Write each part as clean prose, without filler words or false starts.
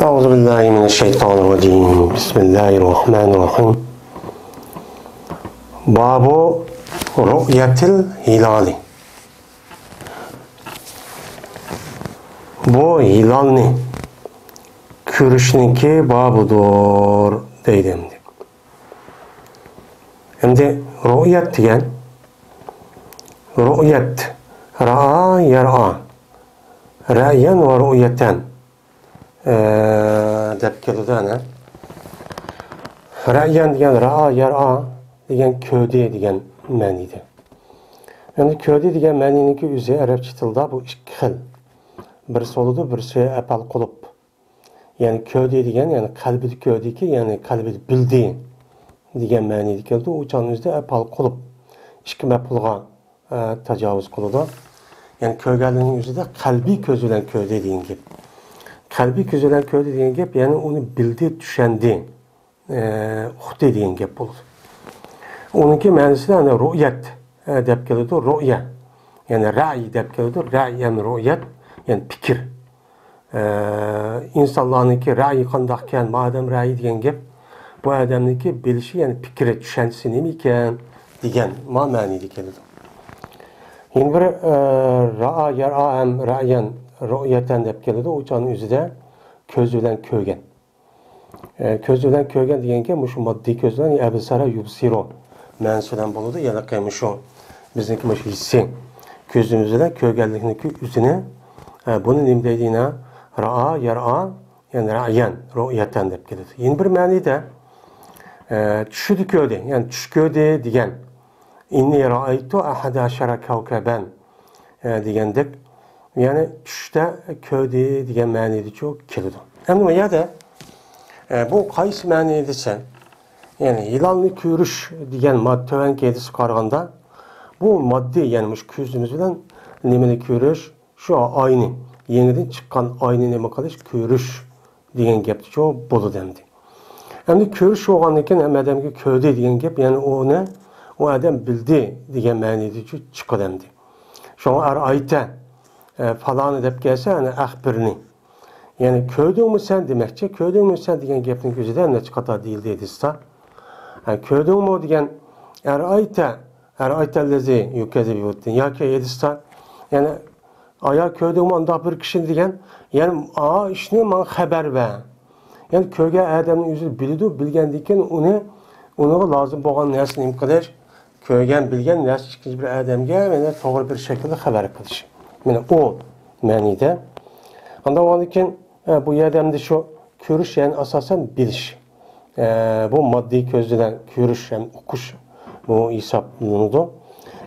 أعوذ بالله من الشيطان الرجيم بسم الله الرحمن الرحيم باب رؤية الهلال Bu hilalni ko'rishniki bobudir deydi endi. Endi ru'yat degan ru'yat ra'a yar'a ra'yan va ru'yatan deb keladi ana. Ra'yan degan ra'a yar'a degan ko'rdi degan ma'nida. Endi ko'rdi degan ma'niniki o'zi arabcha tilda bu ikki xil. Birisi oldu, birisi apal qulup. Yani köydü degan, yani kalbini köydü ki, yani kalbini bildi degan ma'nida keldi. O canımızda apal qulup. İşki mapulga tacavuz qılıdı. Yani köylülerin yüzüde kalbi közülen köydü degan gap. Kalbi közülen köydü degan gap, yani onu bildi, düşendi, uqdi degan gap bo'ldi. Onunki ma'nosi ana ru'yat deb keladi, ru'ya. Yani ra'i deb keladi, ra'i ham ru'yat. Yani fikir. İnsanlarınki ra'yi qandaqkan, madem ra'yi degan gap, bu adamniki bilishi, yani fikri, tushunchasi nima ekan degan ma'nida keladi. Endi bir ra'a yar'a ham ra'yan ru'yatan deb keladi. O'chaning o'zida ko'z bilan ko'rgan. Ko'z bilan ko'rgan deganga shu moddiy ko'z bilan absara yubsiru ma'nosidan bo'ladi. Yana qaymi shu bizniki shu hissi ko'zimiz bilan ko'rganlikniki o'zini bunu nima deydiğine ra'a yar'a yani ra'yan ru'yatan deb keladi. Yeni bir ma'nida tushdi ko'rdi, yani tush ko'rdi degan. Inni ra'aytu ahada ashara kawkaban degandek, yani tushda ko'rdi degan ma'nida çok keladi. Endi bu yerda bu qaysi ma'nida desa, yani hilalni ko'rish degan moddadan kedisi qaraganda bu moddiy, yani shu ko'zimiz bilan nimani ko'rish, şu ayni, yeniden çıkan ayni nima qilish, ko'rish degan gapni çok bo'ladi endi. Endi ko'rish bo'lgandan ham odamga ko'rdi degan gap, yani onu o adam bildi degan ma'nida chiqadi endi. Shunga arayta falani deb kelsa, ana axbirni. Yani ko'rdingmi sen demakchi, ko'rdingmi sen degan gapning o'zida nima chiqadi deyildi dedisa. Ko'rdingmi degan arayta allazi yukazibu yoki dedisa, yani aya ko'rdingmi unda bir kishi degan, yani ishni men xabar ver. Yani ko'rgan odamning o'zi biladi, bilgandan keyin unga lozim bo'lgan narsani nima qilish, ko'rgan, bilgan narsa ikkinchi bir odamga mana to'g'ri bir shaklda xabar qilish. Mana o ma'nida. Unda ondan keyin bu odamda shu ko'rish, yani asosan bilish. Bu moddiy ko'z bilan ko'rish ham o'qish bu hisoblanadi.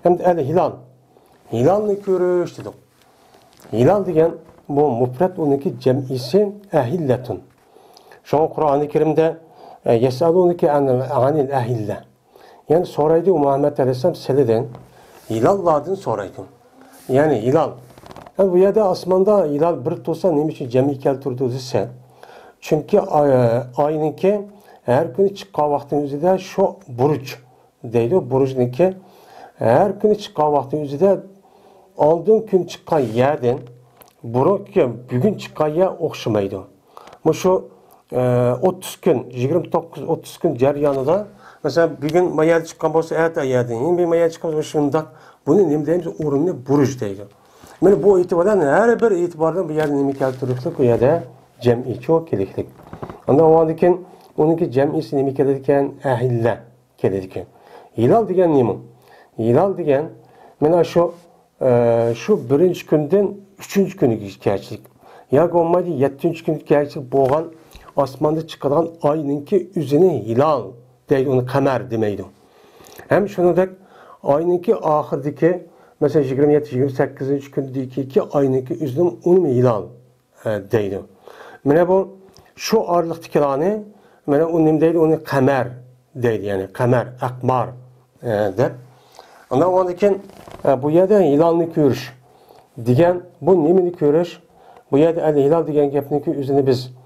Endi al-hilal. Hilalni ko'rish dedik. Hilal degan bu mufrat, uniki jam'isi ahillatun. Şu Kur'an-ı Kerim'de yesalunike anil ahilla. Yani soraydı Muhammed Aleyhisselam seleden hilallardan soraydı. Yani hilal. Yani bu yerde asmanda hilal bir tutsa ne için cemi keltirdi ise. Çünkü ayınki her gün çıkan vaktimizde şu buruç deydi. Burucunki her gün çıkan vaktimizde aldığın gün çıkan yerden buruç bugün çıkan yer okşamaydı. Bu şu 30 gün, 29-30 gün jarayonida, mesela bugün mayal çıkan olsa erta yerden, yine bir mayal çıkan olsa şundak, bunu nima deymiz, o'rinni buruj deydi. Mana bu itibardan her bir itibardan bu yerda nima keltirishlik, bu yerda jam'i çok kerakli. Unda ondan keyin uniki jam'isi nima keladi ekan? Ahilla keladi ekan. Hilal degan nima? Hilal degan mana şu birinchi kundan 3-chi kuniga kelishlik. Yoki bo'lmadi 7-chi kunga kelishlik bo'lgan osmonda chiqadigan oyninki o'zini hilal deydi, uni qamar demaydi. Ham shuningdek oyninki oxirdagi, mesela 27-28 kundagi oyninki o'zini uni hilal deydi. Mana bu shu oraliqdagilarni mana u nima deydi, uni qamar deydi, yani qamar, aqmar deb. Ondan keyin bu yerda hilalni ko'rish degan, bu nimani ko'rish? Bu yerda al-hilal degan gapniki o'zini biz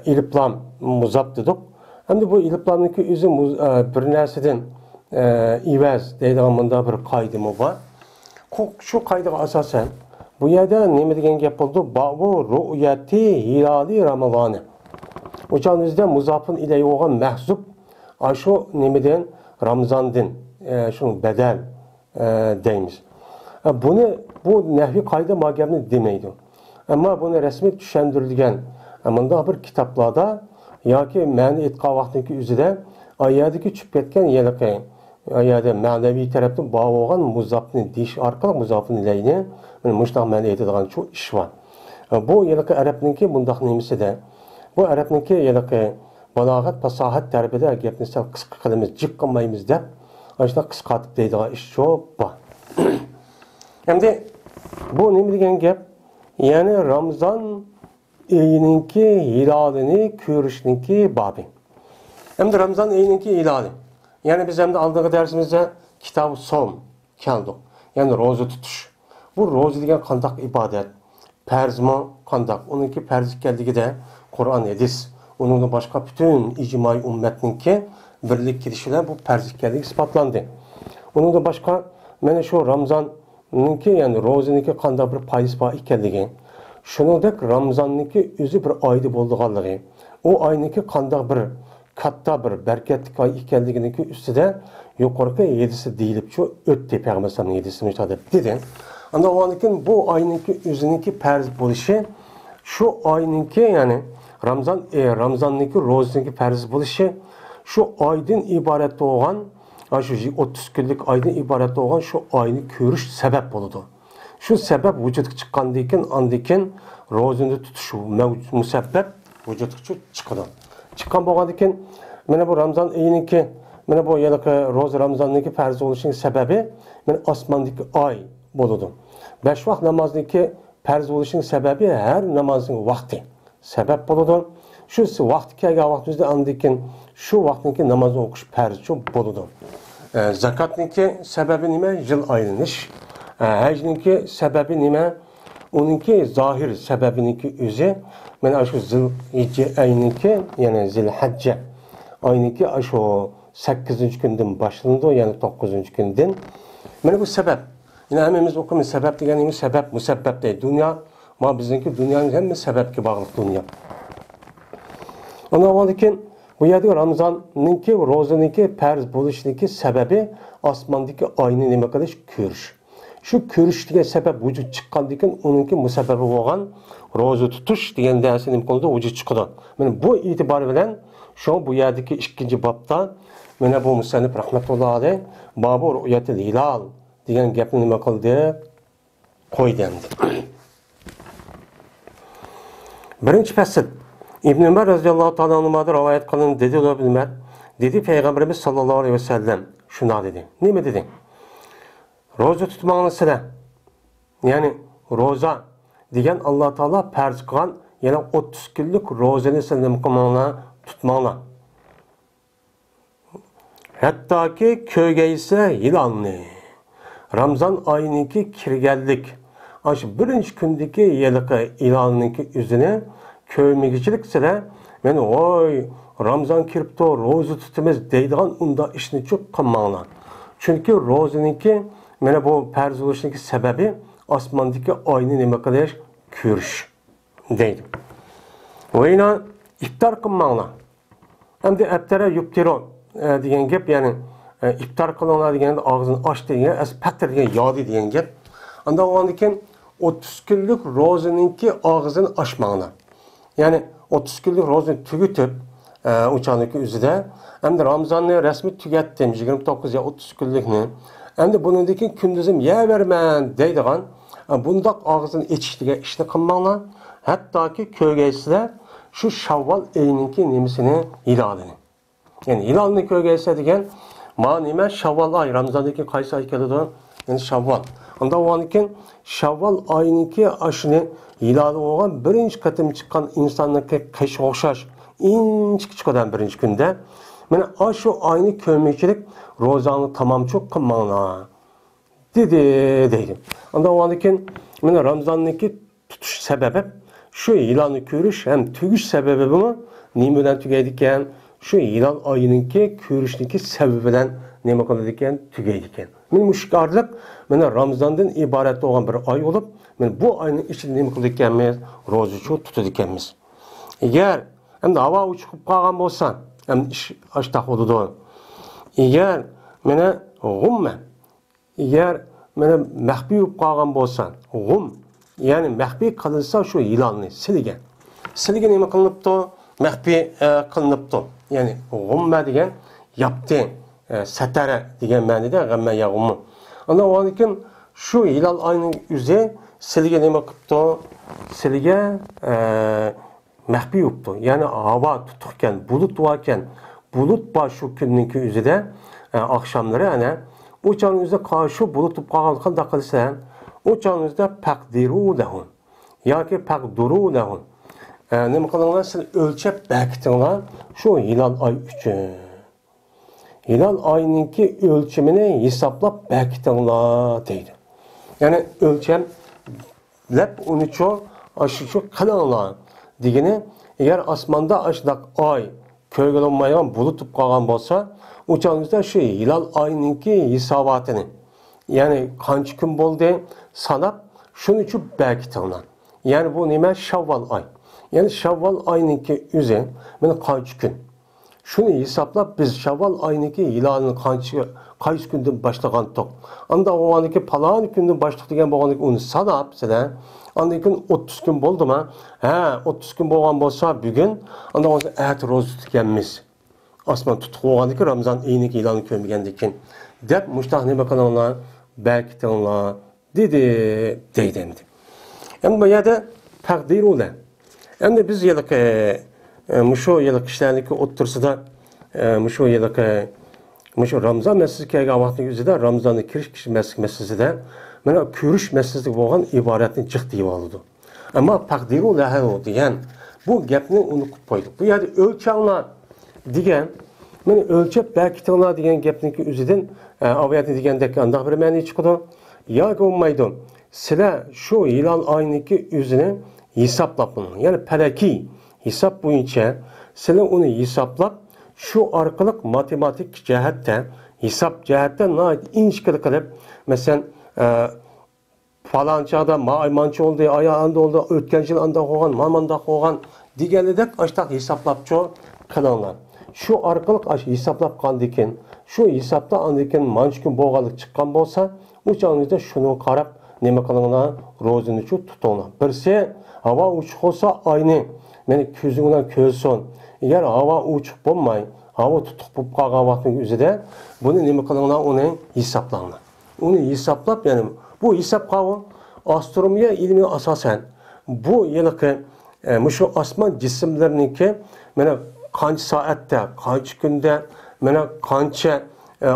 iliplam muzab dedik. Hem de bu iliplamniki o'zi bir narsadan ivaz deydigan bunda bir qoida var. Şu qaydaga asosan bu yerda nima degan gap bo'ldi? Bu ru'yati hilali Ramazoni. O'shaningizda muzofin ilayhi bo'lgan mahzub shu nimadan Ramazondan shu badal deymiz. Bu nahviy qoida bu gapni demaydi. Ammo buni rasmiy tushuntirilgan bunda bir kitoblarda yoki ma'ni aytgan vaqtdagi o'zida oyatdagi tushib ketgan yiliqi oyatda ma'naviy tarafdan bog' bo'lgan muzofni deyish orqali muzofin ilayni mushtaq ma'ni aytadigan shu ish bor. Bu yiliqi arabniki bundaq nimasida bu arabniki yiliqi balog'at fasohat tarafida gapni sal qisqa qilamiz, jiq qilmaymiz deb ashuna qisqartib deydigan ish shu bor. Endi bu nima degan gap? Yani Ramazan ayınınki hilalini ko'rishniki babi. Hem de Ramazan ayınınki hilali. Yani biz hem de aldığımız dersimizde kitab-ı som keldik. Yani roza tutuş. Bu roza degan qandaq ibadet. Farz mı? Qandaq. Onunki farz ekanligi de Kur'an hadis. Onun da başka bütün icmai ümmetninki birlik kirişiyle bu farz ekanligi isbotlandı. Onun da başka mana şu Ramazan'ınki yani rozanınki qandaq bir foiz bor ekanligi. Shuningdek Ramazonninki o'zi bir oyda bo'lganligi, u oyniki qandaq bir katta bir barkatli oy ekanliginiki ustida yuqorqi yedisi deyilib shu o'tdi payg'ambarning yedisi deb dedi. Anda o'anikin bu oyniki o'ziniki farz bo'lishi shu oyninki yani Ramazonninki ro'ziniki farz bo'lishi shu oydan iborat bo'lgan, shu 30 kunlik oydan iborat bo'lgan shu oyni ko'rish sabab bo'ladi. Şu sebep vücudga chiqqandan keyin andikin rozani tutish musabbab vücudga chiqadi. Chiqqan bo'lgandan keyin mana bu Ramazon oyiniki mana bu yiliqi roza Ramazonniki farz bo'lishining sababi mana osmondagi oy bo'ladi. 5 vaqt namozniki farz bo'lishining sababi har namozning vaqti sabab bo'ladi. Shu vaqt kelgan vaqtimizda andikin shu vaqtniki namoz o'qish farz bo'ladi. Zakatniki sababi nima? Yil aylanish. Hacninki sebebi nima? Onunki zahir sebebiniki özü. Mana şu Zilhicce ayninki yani Zilhicce ayninki şu 8. günden başlandı yani 9. günden. Mana bu sebep. Yine hemimiz okumun sebep deganimiz sebep musabbab deydi. Dünya ma bizniki dünyanın hem sebepki bağlıq dünya. Ona olurken bu yerda Ramazonninki ro'zaninki farz bo'lishniki sababi osmondagi oyni nima qilish ko'rish. Şu ko'rishga sabab vücut chiqqandan keyin uningki musabbabi bo'lgan roza tutish degan narsa nima qildi vücut chiqadi. Mana bu e'tibor bilan shu bu yerdagi 2-bobda mana bu musannif rahmatullohi alayh babu ru'yatil hilal degan gapni nima qildi? Qo'ydi endi. Birinchi fasl İbn Ömer radhiyallohu ta'ala anhudan rivoyat qilindi dedi Peygamberimiz sallallohu alayhi vasallam shuna dedi. Nima dedi? Roza tutmağını sıra. Yani roza degan Allah Teala farz qilgan yana 30 kunlik rozani sizlar qilmanglar, tutmanglar. Hattoki ko'gaysa hilalni. Ramazon oyiniki kirganlik. Shu birinchi kundagi yiliqi hilalniki o'zini ko'rmagichilik sira meni voy Ramazon kiribdi, roza tutamiz deydigan unda ishni cho'q qilmanglar. Chunki rozaninki mana bu farz bo'lishining sababi osmondagi oyni nima qilish, ko'rish deydi. O'yina iftor qilmanglar. Endi aftara yubtiro degan gap, ya'ni iftor qilinglar deganda og'zini och degan, aspatir degan yodi degan gap. Unda o'g'andan keyin 30 kunlik ro'zaninki og'zini ochmanglar. Ya'ni 30 kunlik ro'zani tugatib, o'shaniki o'zida endi Ramazonni rasmiy tugatdim 29 ya 30 kunlikni. Endi buningdagi kunduzim yevermen deydigan bundaq og'zini echishga ishni qilmanglar. Hattoki ko'rgaysizlar shu Shavvol oyininki nimasini hilalini. Yani hilalni ko'rgaysa degan ma nima Shavvol oy Ramazondagi qaysi oy keladi? Yani Shavvol. Unda o'g'ankin Shavvol oyininki ashuni hilali bo'lgan birinchi qatim chiqqan insonniki qish o'xshash inchik chiqadan birinchi kunda mana shu oyni ko'rmaychilik ro'zani tamom cho'q qilmanglar deydi. Unda o'g'ankin mana Ramazonniki tutish sababi shu hilolni ko'rish ham tugish sababi bu nima bilan tugaydi ekan? Shu hilol oyininki ko'rishniki sababi bilan nima qiladi ekan? Tugaydi ekan. Мен müşkarlık mana Ramazandan ibaret olan bir ay olup, men bu ayning içinde nima qildik ekanmiz? Roza tutib ekanmiz. Eğer endi havo uchib qolgan bo'lsa, endi ish ashta bo'ladi. Eğer mana g'umma, eğer mana maxfiy bo'lib qolgan bo'lsa, g'um, ya'ni maxfiy qilinsa shu yilonni silgan. Silgan nima qilinibdi? Maxfiy qilinibdi. Ya'ni g'umma degan yapti, satara degan ma'noda g'amma yag'umi. Ana o'anikin shu hilal ayning yuzi silga nima qilibdi? Silga maxfiy bo'libdi. Ya'ni havo tutuqkan, bulut borkan, bulut bor shu kunning yuzida oqshomlari ana o'chaning yuzida qarshi bulut bo'lib qolgan qanday qilsa, o'chaning yuzida paqdiru lahu yoki paqduru lahu. Nima qilinglar, siz o'lchab bakitinglar shu hilal oy uchun. Hilal ayninki ölçümünü hesaplap bekitinglar deydi. Yani ölçem lep onu çok aşıcı kılınlar degeni, eğer asmanda aşıdak ay kölgelenmeyen bulutup kalan bolsa, uçağınızda şu hilal ayninki hesabatını, yani kaç gün boldu sanap şunu için bekitinglar. Yani bu nime Şevval ay. Yani Şevval ayninki yüzü beni kaç gün. Şunu hesaplap biz Şevval ayındaki hilalini kaç günden başlagandık. Anda o anki palan günden başladık degan bo'lgandan onu sanap sizlar. Andan keyin 30 gün bo'ldi mi? Ha, 30 gün bo'lgan bo'lsa bugun anda o'zi at ro'za tutganmiz. Osmon tutib bo'lgandan keyin Ramazon oyining hilalini ko'rmagandan keyin deb mushtaq nima qilinglar? Bekitinglar dedi deydi endi. Endi bu yerda taqdirlar. Endi biz yillik şu yıllık kişilerindeki otursada şu yıllık şu Ramazan meselesi kelgan vaqtning o'zida Ramazonga kirish meselesida mana ko'rish meselesi bo'lgan iboratni jiq deb oldi. Ammo taqdiru lahu degan bu gapni unutib qo'ydik. Bu yerda o'lchanglar degan, mana o'lchab bekitinglar degan gapniki o'zidan oyatni degandek aniq bir ma'no chiqadi. Yoki bo'lmaydi. Sizlar shu hilal oyiniki o'zini hisoblab, ya'ni falaki hesap boyunca sizler onu hesaplap şu arkalık matematik cihette hesap cihette inçkili kılıp mesela falan çağda aymançı oldu, ayağında oldu, ötken yıl anda koğan, mamanda koğan diğerledek açtak hesaplapçı kılanlar. Şu arkalık hesaplap kandiken, şu hesapta andiken mançkın boğalık çıkan bolsa, uçağınızda şunu karab neme kılınlar, rozunu tutunlar. Birisi hava uçuk olsa aynı. Meni ko'zingdan ko'rsin. Eğer hava uçup bo'lmay, hava tutuq bo'lib qolgan vaqtning o'zida buni nima qilinglar, uni hisoblanglar. Uni hisoblab, ya'ni bu hisob qavi astronomiya ilmi asosan bu yilki shu osmon jismlariniki mana qancha soatda, qancha kunda, mana qancha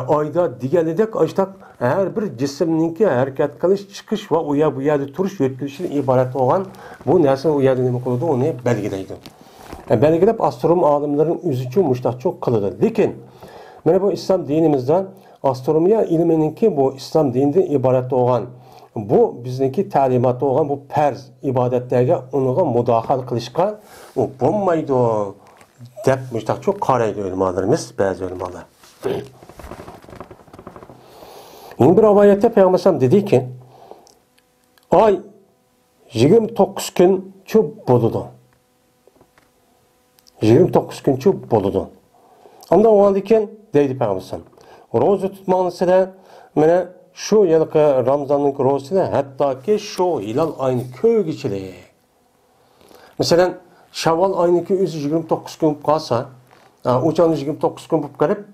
oyda deganidek ashtak her bir jismninki harakat qilish, chiqish va u yerda turish, yo'tkilishdan iborat bo'lgan bu narsa u yerda nima qiladi, uni belgilaydi. Belgilab astronom olimlarining o'zi uchun mushtaqchoq qiladi. Lekin mana bu islom dinimizda astronomiya ilminiki bu islom dinidan iborat bo'lgan, bu bizniki ta'limot bo'lgan bu farz ibodatlarga unga mudohala qilishga u bo'lmaydi deb mushtaqchoq qaraydi ulamolarimiz, ba'zi ulamolar. Yine bir avayette Peygamber Aleyhisselam dedi ki, ay 29 gün çöp boludu. 29 gün çöp boludu. Onda o andiken deydi Peygamber Aleyhisselam, roza tutmağınızı da mene şu yılki Ramazan'ın rozası da hatta ki şu hilal ayını köy geçili. Mesela Şevval ayınki özü 29 gün kalsa, uçanın 29 gün bulup gelip,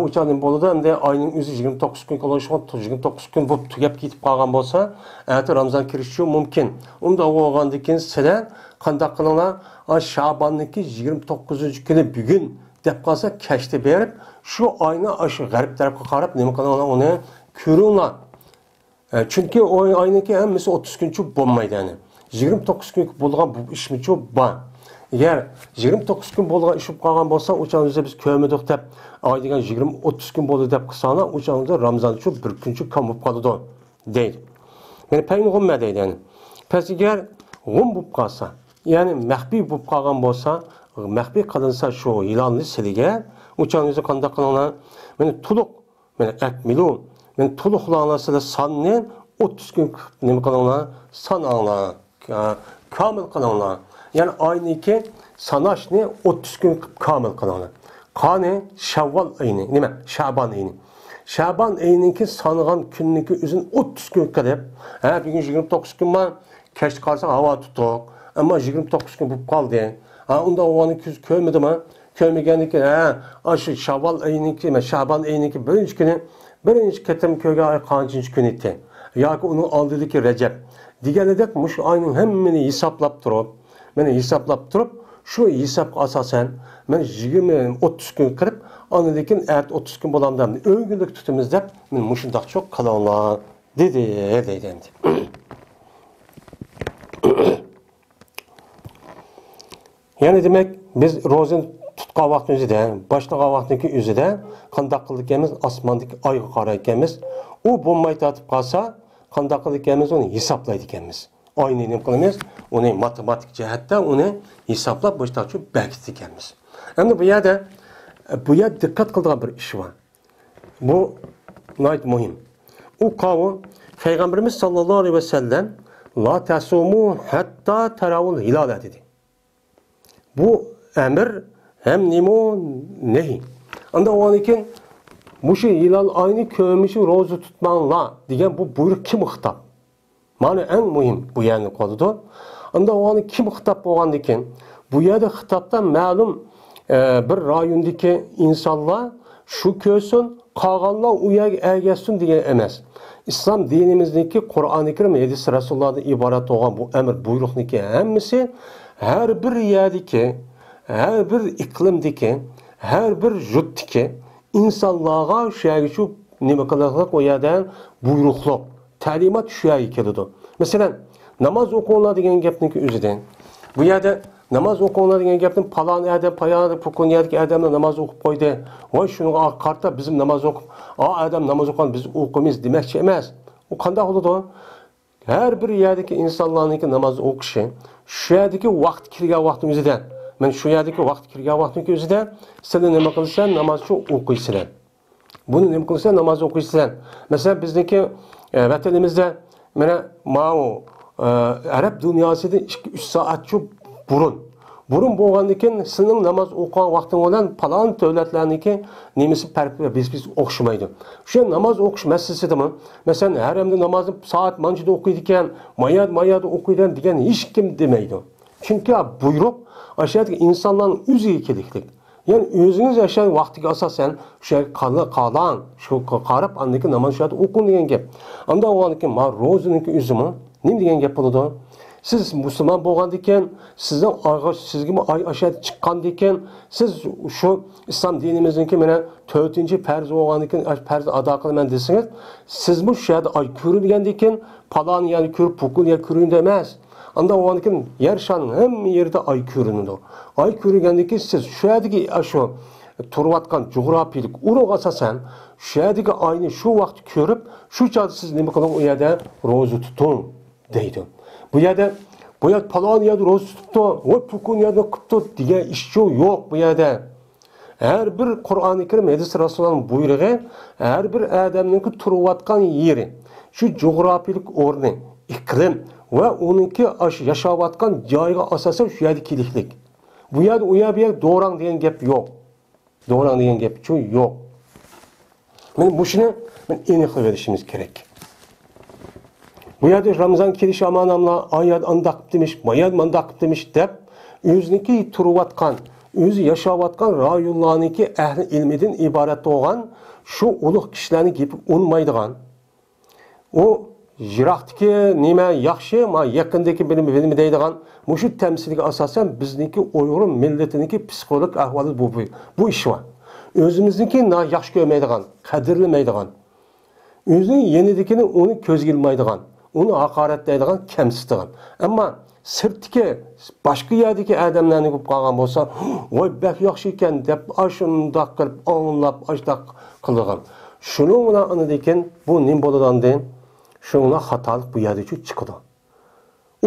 uçanın boluda hem de ayının özü 29 gün kalışıған 29 gün bulup tügep gitip kalgan bolsa, Ramazan kirişi mümkün. Onda o olgandan sizler qanday qilinglar, Şaban'nınki 29 günü bugün dep qalsa keşte berip, şu ayını aşı garip tarafga qarab nima qilinglar, onu ko'ringlar. Çünkü o ayınki hemmisi 30 gün çok bo'lmaydi yani. 29 gün bo'lgan bu ishmi çok bor. Eğer 29 gün bo'lgan ish qolgan bo'lsa, o'shaningizda biz ko'rmadik deb, ay degan 20-30 gün bo'ldi deb qilsanglar, o'shaningizda Ramazon uchun bir kuncha kam bo'lib qoladi deydi. Yani payg'ambar deydi yani. Pes eğer g'um bo'lib qolsa, ya'ni maxfiy bo'lib qolgan bo'lsa, maxfiy qilinsa shu hilolni siliga, o'shaningizda qanday qilinglar? Mana to'liq, mana akmilu men to'liqlanglar sizlar sonni 30 kun nima qilinglar? Sananglar. Kamil qilinglar. Ya'ni oyniki sanashni 30 kun kamil qilinglar. Qani Shavvol oyini, nima? Sha'ban oyini. Şaban ayınınki sanılan künniki üzün 30 gün qilib, bugün 29 gün var, kech qalsa havo tutuq, amma 29 gün bo'lib qoldi. Unda havoni ko'rmadimi? Ko'rmaganiki, shu Shavvol ayiniki, Şaban ayiniki birinchi kuni, birinchi qatim ko'rgan oy qanchinchi kun edi? Yoki uning oldidagi Rajab. Deganidek, mush oyning hammani hisoblab turib, şu hesapga asosan men 20-30 gün qilib, ondan keyin 30 gün bo'lamdan o'ngillik tutimiz deb men mushundoq cho'q qilinglar dedi endi. Yani demek biz ro'zani tutgan vaqtimizda, boshlagan vaqtniki o'zida qanday qilganimiz osmondagi oyga qarar ekanmiz. U bo'lmay tatib qolsa, qanday qilganimiz uni hisoblaydi ekanmiz. Oyni nima qilamiz? Uni matematik jihatdan uni hisoblab boshqacha bekitdik ekanmiz. Endi bu yerda dikkat qiladigan bir ish bor. Bu nayt muhim. U qavu Peygamberimiz sallallohu aleyhi ve sellem la tasumu hatta tarawul hilal dedi. Bu emir hem nimo nehi. Anda o için bu şey hilal aynı kömüşü rozu tutmanla degan bu buyruk kim hitap? Mana en muhim bu yerni qoldi. Anda o kim hitap bo'lgan ekan? Bu yerda hitapda ma'lum bir rayondagi insonlar shu ko'rsin, qolganlar u yerga ergashsin degan emas. İslam dinimizdeki Kur'an-ı Kerim hadis Resulullah'dan ibaret olan bu emir buyruqniki hammasi her bir yerdeki, her bir iklimdeki, her bir yurtdaki insonlarga şu nima qiladigan o yerdan buyruqlar, ta'limot shu yerga keladi. Masalan, namoz o'qinglar degan gapniki o'zidan. Bu yerda namoz o'qinglar degan gapni palon adam, payoni, pukunyadagi odamlar namoz o'qib qo'ydi. Voy shunga qarta bizim namoz o'qib, adam namoz o'qigan biz o'qimiz demakchi emas. U qanday bo'ladi? Her bir yerdeki insonlarniki namoz o'qishi, shu yerdagi vaqt kirgan vaqtning o'zida, men shu yerdagi vaqt kirgan vaqtning o'zida sizlar nima qilsan, namozni o'qiysizlar. Buni nima qilsan, namoz o'qiysizlar. Masalan, bizniki vatanimizda mana ma'u Arab dunyosida 2-3 soat burun bo'lgandan keyin sizning namoz o'qigan vaqting bilan falon davlatlarniki nemisi biz o'xshamaydi. Shu namoz o'qish masalasida, masalan, haramda namozni soat manchida o'qiydi ekan, mayad o'qiydi degan hech kim demaydi. Chunki buyruq ashadagi insonlarning o'ziga keliklik. Yani o'zingiz yashagan vaqtiga asosan shu qalan, shu qarab andiki namoz shart o'qing degan gap. Unda o'g'aniki ma ro'ziniki o'zimi nima degan gap bo'ladi? Siz musulmon bo'lgandan keyin, sizning sizga oy ashad chiqqandan keyin, siz shu islom dinimizniki mana 4-farz bo'lgandan keyin farz ado qilaman desangiz, siz bu yerda oy ko'ringandan keyin palon yani ko'rib pukun ya ko'rindi emas. Anda o anki yer şanın hem yerde ay görünüdü. Ay göründüğü siz şu yerdeki şu turvatkan coğrafilik uruk asasen şu yerdeki aynı şu vakti görüp şu çadı siz ne bakalım o yerde rozu tutun deydi. Bu yerde falan yerde rozu tuttu, o pukun yerde kuttu diye iş yok bu yerde. Her bir Kur'an-ı Kerim hadis Resulullah'ın buyruğu her bir adamın ki turvatkan yeri şu coğrafilik orni iklim ve onunki yaşavatkan joyiga asosan shu yerda keliklik. Bu yerda u yer bir yer doğran degan gap yo'q. Doğran degan gap yo'q. Men bu shuni aniq qilib berishimiz kerak. Bu yerda Ramazon kelishi amanamlar oyat andaq demiş, mayat mandaq demiş deb o'ziniki turvatkan, o'zi yashavatkan rayonlarniki ahli ilmidan iborat bo'lgan shu ulug' kishilarni gapib unmaydigan. O Jiroqdagi nima yaxshi, ma yaqindagi bilimi deydigan mushu tamsiliga asosan bizniki Uyg'ur millatiniki psixologik ahvoli bu ish bor. O'zimizniki yaxshi ko'rmaydigan, qadrlamaydigan, o'zining yenidikini uni ko'zga ilmaydigan, uni haqoratlaydigan, kamsitadigan. Ammo sirtdagi boshqa yerdagi odamlarni ko'p qolgan bo'lsa, voy bak yaxshi ekan deb ashundoq qilib anglab, ashundoq qilgan. Shuning bilan anidikin bu nim bo'ladigan şuna hatalık bu yerde çıkıdı.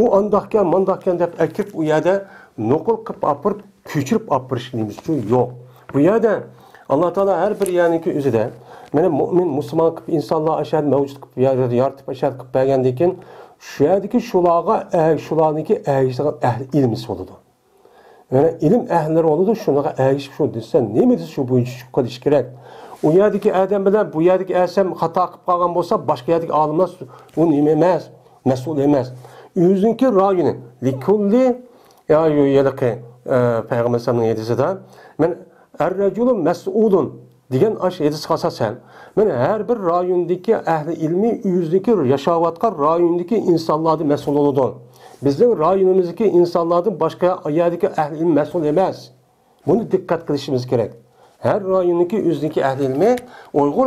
O andahken mandahken dep ekip bu yerde nokul kıp apırıp küçürüp apırışlığımız yok. Bu yerde Allah Teala her bir yaniki üzere Meni mu'min, musulmon qilib insonlar ashad mavjud qilib yaratib ashad qilib bergandan keyin shu yerdagi shularniki ergishgan ahli ilmi bo'ladi. Yani ilim ehlileri oldu, şuna ergişip şu dese, ne mi dese şu bu iş qilish kerak. O yerdeki adam bilan bu yerdeki asam xato qilib qolgan bo'lsa, boshqa yerdeki olimlar u nima emas, mas'ul emas. O'ziniki ra'yini likulli ya yelqi Peygamber sallallahu aleyhi ve sellem men er-raculu mas'ulun degan aş hadisga asosan men har bir rayondagi ahli ilmi o'zidagi yashayotgan rayondagi insonlarni mas'ul bo'ladi. Bizning rayonimizdagi insonlardan boshqa yerdagi ahli ilm mas'ul emas. Buni diqqat qilishimiz kerak. Her rayondagi o'zidagi ahli ilmi Uyg'ur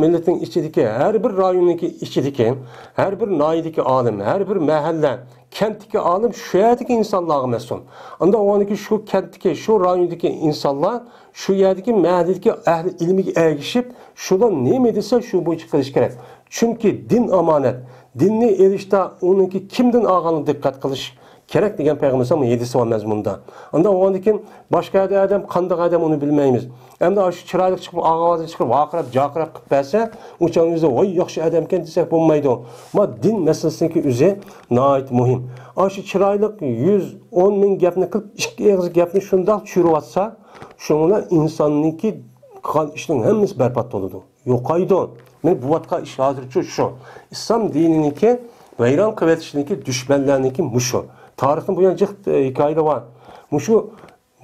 millatining ichidagi her bir rayondagi ichidagi her bir noyidagi olim, her bir mahalla kentdeki alim şu yerdeki insanlığa mas'ul. Anda o anki şu kentdeki, şu rayondaki insanlar şu yerdeki mahalledeki ehli ilmi ergişip şuradan ne mi dese şu boyunca qilish kerak. Çünkü din amanet. Dinni erişte onunki kimden ağanı dikkat qilish kerak degan Peygamber sallallahu aleyhi ve sellem mazmunda. Anda o anki başka adam, qanday adam onu bilmaymiz. Hem de şu chiroyli chiqib, og'ozi chiqib, vaqirab, jaqirab qilib bersa, o'changizda voy yaxshi adam ekan desak bo'lmaydi. Ma din masalasiniki o'zi nihoyat muhim. Shu chiroyli 110 ming gapni qilib, ikki og'iz gapni shundoq tushirib shunga insonniki qilgan ishning hammasi barbod bo'ladi. Yo'qaydi. Men bu vatqa ish hozircha shu. Islom dininiki vayron qilishniki dushmanlarniki mushu. Tarixning bu yana jiq hikoyalar bor. Mushu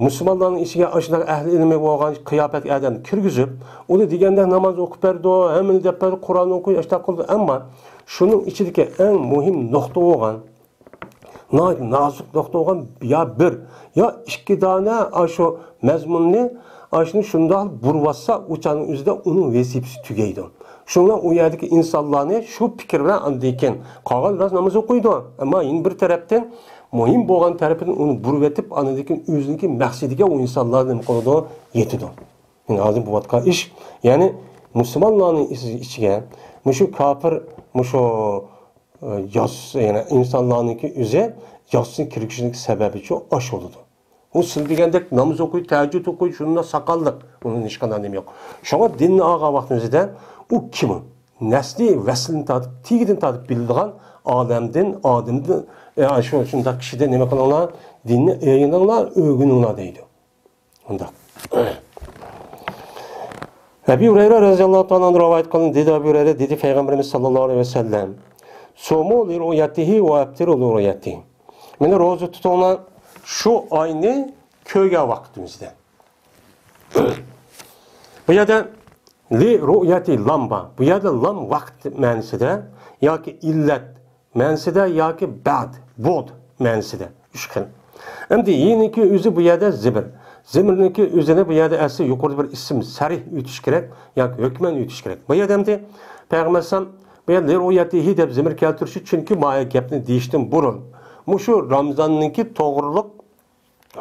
Müslümanların içine aşılar ehli ilmi olan kıyafet adam kirgizip, o da degende namaz okup berdi, hemen de berdi, Kur'an okuyor, işte kıldı. Ama şunun içindeki en mühim nokta olan, nazik nokta olan ya iki tane aşı mezmununu, aşını şundan burvassa uçanın üzerinde onun vesipsi tügeydi. Şundan o yerdeki insanlarını şu fikirle andıyken, kalan biraz namaz okuydu. Ama yine bir taraftan, muhim bo'lgan tarafini uni burib etib, anadagi o'ziniki maqsadiga o insonlarning qo'lida yetadi. Yani hozir bu vatqa ish, ya'ni musulmonlarning ichiga mushu kofir, mushu yos, ya'ni insonlarningki o'zi yosning kirishlik sababi shu osh bo'ladi. U siz degandek namoz o'qiy, tahajjud o'qiy, shunda saqalliq, uning hech qanday nima yo'q. Shunga dinni olgan vaqtimizda u kim? Nasli vaslini tatib, tigidan tatib bildigan odamdan şunda kişide nima qilinglar, dinni o'rganinglar, o'rganinglar deydi. Unda. Ebu Hureyre radhiyallohu ta'ala rivoyat qilindi, dedi Ebu Hureyre, dedi Peygamberimiz sallallohu aleyhi ve sellem: "Sumu li ru'yatihi ve abtiru li ru'yatihi." Meni roza tutunglar şu ayni ko'rgan vaqtimizda. Bu yerda li ru'yati lamba, bu yerda lam vaqt ma'nosida yoki illat ma'nosida yoki ba'd, bod ma'nosida 3 xil. Endi yiniki o'zi bu yerda zibr. Zibrniki o'zini bu yerda asli yuqorida bir ism sarih o'tish kerak yoki hukman o'tish kerak. Bu yerda endi Payg'ambar sallam bu yerda ru'yatihi deb zimr keltirishi chunki moya gapni deyishdan burun mushu Ramazonniki to'g'riliq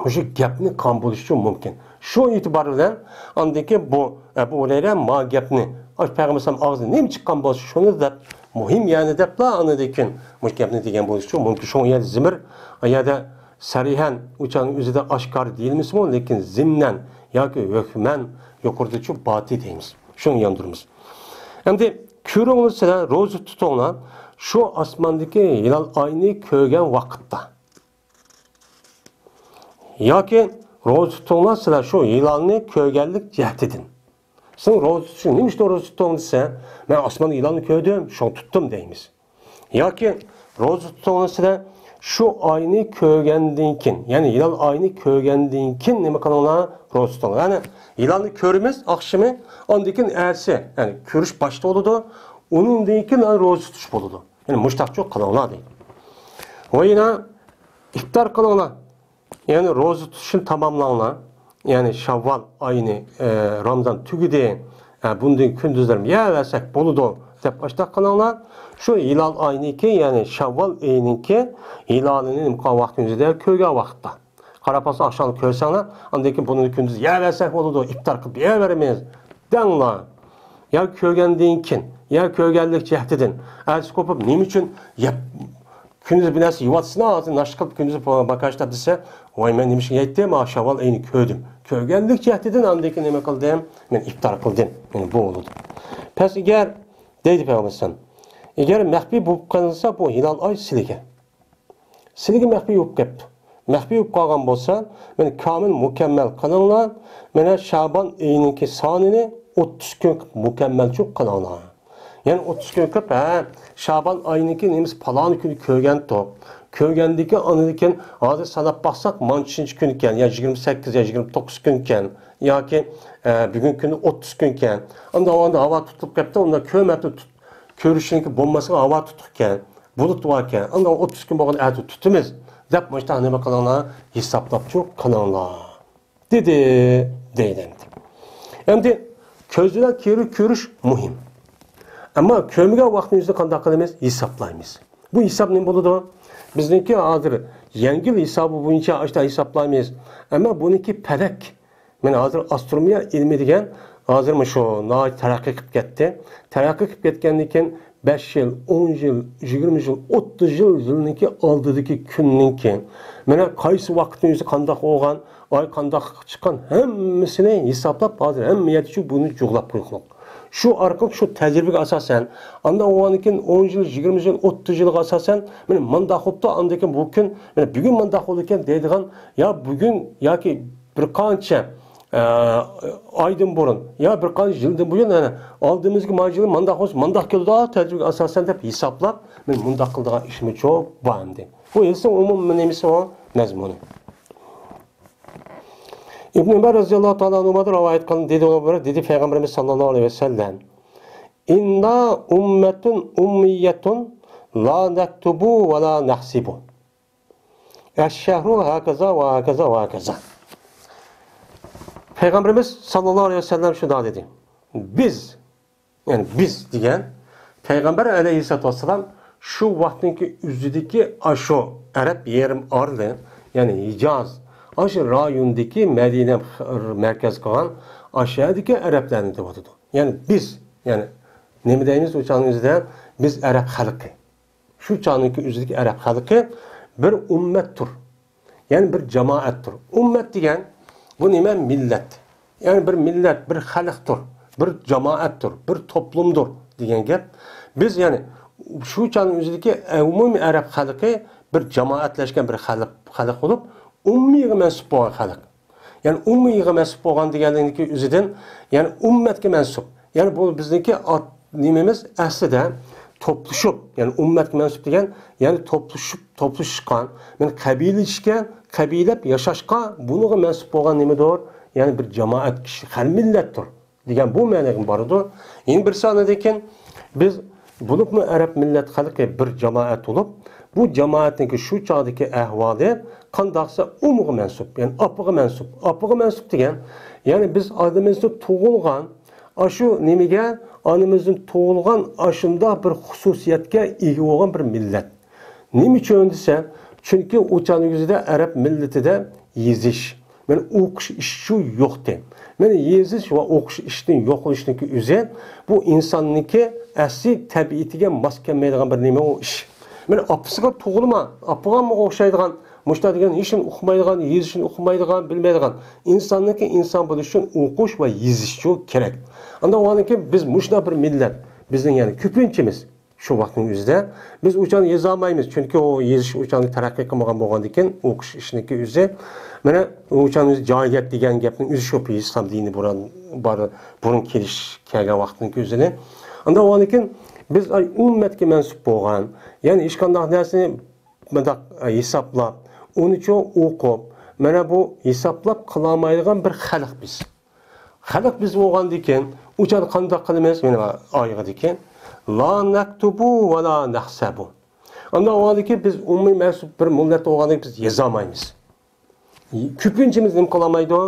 mushu gapni qon bo'lishi mumkin. Shu e'tibor bilan andiki bu Abu Hurayra ma gapni Payg'ambar sallam og'zidan nima chiqqan bo'lsa shuni deb muhim yani depla anıdaki müşkepni degan bo'lishi mumkin. Şu yer zimir, ayada sarihan uçan üzerinde aşkar değilmiş mi? Lekin zimnen yoki hükmen yuqorida şu batı deymiz. Şunu yandırımız. Endi ko'ringlar sizlar ro'za tutunglar, şu osmondagi hilal oyni ko'rgan vaqtda. Yoki ro'za tutunglar sizlar şu hilalni ko'rganlik jihatidan. Sen roza tutuşun, neymiş de roza tuttuğun dese, ben osmanlı ilanı koydum, şunu tuttum deyimiz. Ya ki roza tuttuğun dese, şu ayni kögendinkin, yani ilan ayni kögendinkin neme kanalına roza tuttuğun. Yani ilanı körümüz, akşamı, ondakin ersi, yani körüş başta oldu, onun deyinkin roza tutuş oldu. Yani müştak çok kanalına değil. O yine iftar kanalına, yani roza tutuşun tamamlanına, yani Şavval ayını Ramazan tügüde bundan gündüzlerim ya versek boludu dep başta kanallar şu hilal ayını ki yani Şavval ayının ki hilalinin imkan vaktimizde köge vakta. Karapası akşam körsenler andaki bunun gündüz ya versek boludu iftar kılıp ya veremeyiz denler. Ya kögendinkin ya kögellik cehdedin. Ersi kopup neyim için Kündüz bir narsa yuvatsına ağzını naş qilib kündüz bakashtab desa, voy men nima ishga aytdim, shavval ayni ko'rdim. Ko'rganlik jihatidan andan nima qildim? Men iftor qildim. Men bu bo'ldi. Pes agar deydi Payg'ambar, agar maxfiy bo'lib qolsa bu hilal oy sizga. Sizga maxfiy bo'lib ketdi. Maxfiy bo'lib qolgan bo'lsa, men komil mukammal qilinglar. Mana Sha'bon oyining sonini 30 kun mukammal qilinglar. Yani 30 gün köp, Şaban ayınınki neyimiz palan günü kögen top. Kögendeki anıdaki hazır sanap baksak mançıncı günken, ya 28 ya 29 günken, ya ki bugün günü 30 günken. Onda hava tutup kapta, onda kömepte körüşününki bombasına hava tutukken, bulut varken, onda 30 gün bakın erdi tutumuz. Dep maçta neme kanalına hesaplap çok kanalına. Deyden. Hem közüden körüş mühim. Ama kömüge vaktimizde qanday qilamiz? Hesaplaymiz. Bu hesap ne bo'ladi? Bizniki hozir yengil hisobi bo'yicha ashta hesaplaymiz. Ama buniki palak. Men hozir astronomiya ilmi degan hozir shu taraqqiy qilib ketdi. Taraqqiy qilib ketgandan keyin 5 yil, 10 yil, 20 yil, 30 yilniki oldidagi kunninki. Mana qaysi vaqtingizni qanday olgan, oy qanday chiqqan hammasini hisoblab hozir hammayat shu buni jug'lab qo'ydik. Şu arkalık şu tecrübeye asasen, anda o anıkin 10 yıl, 20 yıl, 30 yıl asasen, benim mandakopta andaki bugün, benim bugün mandak olurken dediğin, ya bugün ya ki bir kança aydın burun, ya bir kança yıldan bugün yani aldığımız gibi macili mandak kilo daha tecrübeye asasen de hesaplap, benim mandak kıldığı işimi çok bağımdı. Bu ilse umum nemisi o mezmunu. İbn Ömer radıyallahu ta'ala anhuma rivayet kılın dedi ona göre dedi Peygamberimiz sallallahu aleyhi ve sellem İnna ummetun ummiyetun la naktubu ve la nahsibu. Eşşehru hakaza ve hakaza ve hakaza. Peygamberimiz sallallahu aleyhi ve sellem şunu dedi. Biz diyen Peygamber aleyhissalatu vesselam şu vaktinki üzüdeki aşo Arap yerim ardı yani Hicaz aşı rayondaki Medine merkez kalan aşağıdaki Araplarını devatıdı. Yani biz, yani ne deyimiz o çağınızda biz Arap halkı. Şu çağındaki üzerindeki Arap halkı bir ümmettir. Yani bir cemaattir. Ümmet diyen bu neymen millet. Yani bir millet, bir halktır, bir cemaattir, bir toplumdur diyen gap. Biz yani şu çağın üzerindeki umumi Arap halkı bir cemaatleşken bir halk olup ummiye mensup bo'lgan xalq. Yani ummiye mensup bo'lgan deganlikki o'zidan, yani ummatga mensup. Yani bu bizniki nimamiz aslida toplashib, yani ummatga mensup degan, yani toplashishgan, men qabilishga, qabilab yashashga bunuga mensup bo'lgan nimadir? Yani bir jamoat kishi, har millatdir degan bu ma'noga boradi. Endi bir sanadan biz bulupmu Arab millet xalqi bir jamoat bo'lib, bu jamoatning shu chog'dagi ahvoli qandaqsa umuga mensup, yani apıga mensup. Apıga mensup degan, yani biz adamımızda tug'ilgan, aşı nimiga, anamızın tug'ilgan aşında bir xususiyatga ega bo'lgan bir millat. Nima uchun desa, chunki o'chani yuzida Arab millatida yezish, men o'qish ishi yo'qdi. Meni yezish va o'qish ishning yo'qlishniki o'zi bu insonniki asli tabiatiga mos kelmaydigan bir nima o ish. Men apisiga tug'ilma, apiga o'xshaydigan Muşta degan işin okumaydigan, yezishini okumaydigan, bilmaydigan. İnsanniki insan bo'lish uchun o'qish va yezish kerak. Anda o'aniki biz mushna bir millat, bizning yani ko'pinchimiz shu vaqtning o'zida biz o'chani yeza olmaymiz, chunki o yezish o'chani taraqqiy qilmagan bo'lgandan keyin o'qish ishniki o'zi mana o'chani joyiyat degan gapning o'zi shu islom dini burun kelgan vaqtning o'zini. Anda o'aniki biz ummatga mansub bo'lgan, ya'ni hech qanday narsani hesaplab onu çok okup, mana bu hesaplab qilolmaydigan bir xalq biz. Xalq biz bo'lgan ekan, o'chani qanday qilamiz? Mana oyog'i ekan, la naktubu va la nahsabu. Unda o'g'andiki biz umumiy mansub bir millat bo'lgandan biz yeza olmaymiz. Ko'pinchimiz nima qilolmaydi?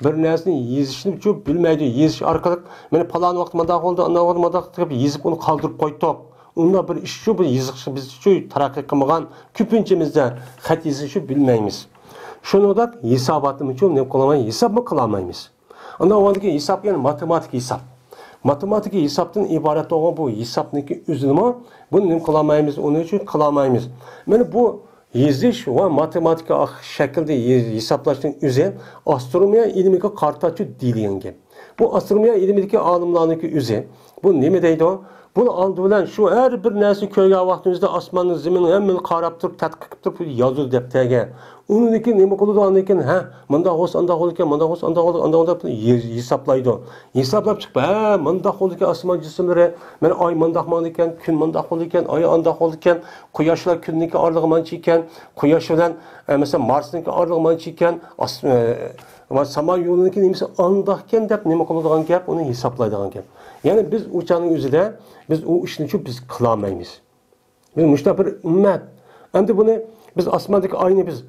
Bir narsani yezishni uchun bilmaydi. Yezish orqali mana falon vaqt mandaq bo'ldi, unda vaqt mandaq deb yezib uni qoldirib qo'ydi. Onda bir iş şu, bir yazıqşı biz şu taraqqiy qilmagan ko'pinchimizda xat yezishni bilmaymiz. Shuni da hisobotimiz uchun nima qilolmaymiz, hisob mı qilolmaymiz. Onda o'ndagi hisob yani matematik hisob. Matematik hesaptan ibaret olan bu hesapniki üzülme, bunu ne kılamayız, onun için kılamayız. Yani bu yazış ve matematik şekilde hesaplaştığın üzere astronomiya ilmiki kartaçı diliyen gel. Bu astronomiya ilmiki alimlarınki üzere, bu ne mi deydi o? Bunu aldı bilen şu her bir narsa ko'rgan vaqtimizda osmonni zaminni hammani qarab turib, tadqiq qilib turib yozib deb tagan. Uniki nima qiladi ekan? Ha, bunda bo'lsa, unda bo'ladi ekan, bunda bo'lsa, unda bo'ladi, unda bo'ladi hisoblaydi. Hisoblab chiqib, ha, bunda bo'ladi ekan osmon jismlari, mana oy bunda bo'ladi ekan, kun bunda bo'ladi ekan, oy unda bo'ladi ekan, quyoshlar kunniki orlig'i mancha ekan, quyosh bilan masalan Marsniki orlig'i mancha ekan, samo yo'liniki nimasi andaqkan deb nima qiladigan gap, uni hisoblaydigan gap. Yani biz uçanın yüzüde, biz o işini çok biz kılamayız. Biz müştah bir ümmet. Hem de bunu biz asmandaki aynı biz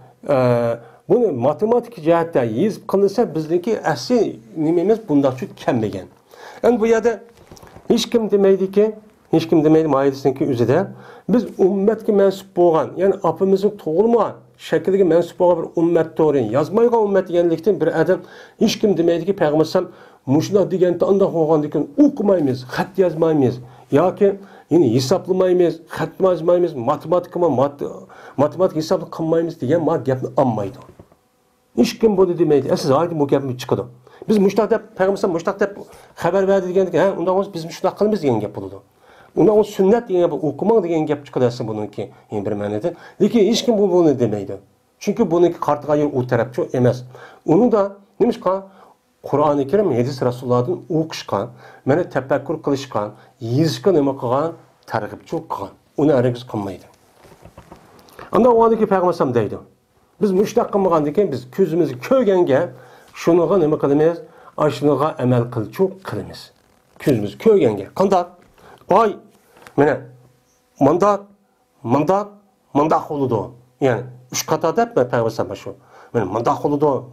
bunu matematik cihette yazıp kılırsa bizdeki asli nimemiz bundan çok kemmeyen. Yani bu yerde hiç kim demeydi ki, hiç kim demeydi maidesindeki yüzüde biz ümmetki mensup boğan, yani apımızın toğulma şekildeki mensup boğan bir ümmet doğru yazmayılan ümmet yenilikten bir adam hiç kim demeydi ki Peygamber Muşla degende anda qo'ygandan o'qimaymiz, xat yozmaymiz yoki yine hisoblamaymiz, xat yozmaymiz, matematik hisobni qilmaymiz degan gapni olmaydi. Hech kim buni demaydi. Siz hali bu gapni chiqadi. Biz mushtaq deb payg'ambar mushtaq deb xabar berdi deganda, ha, undan biz mushtaq qilamiz degan gap bo'ladi. Undan sunnat degan gap, o'qimang degan gap chiqadi buniki, yani bir ma'noda. Lekin hech kim buni demaydi. Chunki buniki qartiga u tarafchi emas. Uni da nimishqa Kur'an-ı Kerim hadis Resulullah'dan o'qishgan, mana tafakkur qilishgan, yezishga nima qilgan, targ'ibchi qilgan. Uni harakat qilmaydi. Unda o'g'andagi payg'ambar deydi. Biz mushtaq qilmagandan keyin biz ko'zimizni ko'rganga shuniga nima qilamiz? Ashuniga amal qilamiz. Ko'zimiz ko'rganga. Qanday? Oy, mana manda bo'ladi. Ya'ni 3 qatorda payg'ambar shu. Mındaq oldu,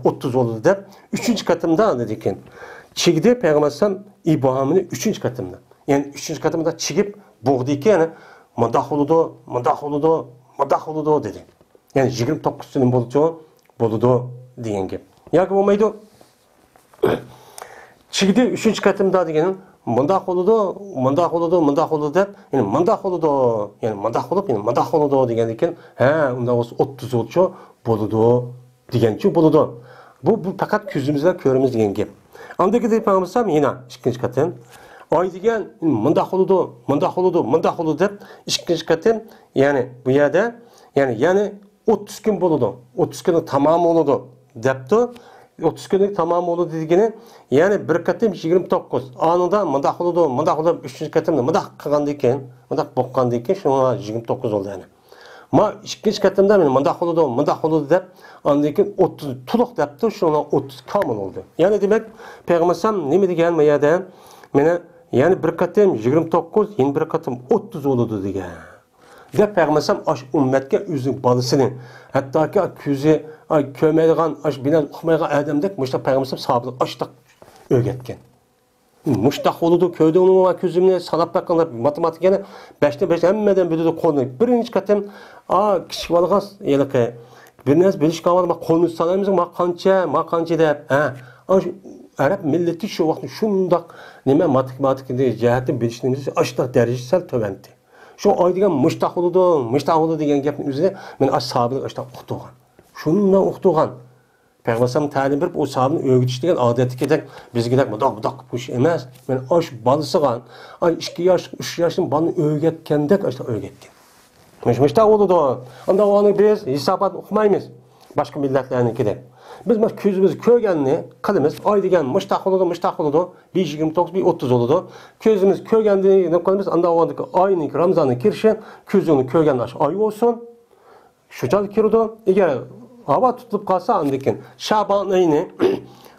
30 oldu deb 3. katımda dedi ki, çigdi Peygamber İbrahim'in 3. katımda. Yani 3. katımda çigip boğdu ki, yani mındaq oldu dedi. Yani 29 sene boludu diyen gibi. Ya ki olmaydı. Çigdi 3. katımda degenin mındaq oldu deb, yani mındaq oldu degan ekan, ha, unda 30 oldu. Boludu, degençi boludu. Bu fakat gözümüzle körümüz degen gap. Andaki deyip anlamsam yine ikinci katım. Ay degen mındaq oldu deb ikinci katım yani bu yerde yani 30 gün boludu. 30 günün tamamı oldu depti. 30 günlük tamamı oldu degeni yani bir katım 29. Anında mındaq oldu 3. katımda mındaq qilganda ekan, mındaq boqqanda ekan, şuna 29 oldu yani. Ma ikinci katımda benim mındaq oldu deb ondan keyin 30 to'liq debdi, şuna 30 kamil oldu. Yani demek Peygamber nima degan bu yerda? Meni yani bir katım 29, yeni bir katım 30 oldu degan. Deb Peygamber aş ümmetke özü balısını hatta ki ko'zi ko'maydigan aş bilan uqmaydigan odamdek mushta Peygamber sahablar aştaq o'rgatgan. Mushtaq oldu, köyde onun közümle sanat bakımda matematik yani 5'te 5 hemmeden bildi qo'lni. Birinchi qatim kichik balg'as yiliqi bir narsa bilish qolmadi, qo'lni sanaymiz, qancha deb. Arab millati shu vaqt shundaq nima matematikda jihatdan bilishimiz ashtaq darajasi sal tovandi. Shu oy degan mushtaq oldu degan gapning o'zida men ashabni ashtaq o'qitgan. Shundan o'qitgan. Peygamber ta'lim berib, o sahabni o'rgatish degan odatdagidek bizgidek budoq qilish emas. Men osh balasigan, 2 yosh, 3 yoshning balani o'rgatgandek ashta o'rgatgan. Mishmishda bo'ldi. Unda onu biz hisobat o'qimaymiz. Boshqa millatlarnikidek. Biz mana ko'zimiz ko'rganni qilamiz. Oy degan mushtaq bo'ldi. 29, 30 bo'ldi. Ko'zimiz ko'rganni nima qilamiz? Unda o'g'andagi oyning Ramazonning kirishi, ko'zini ko'rgan oy bo'lsin. Shuchal kirdi. Agar hava tutulup kalsa andikin Şaban ayını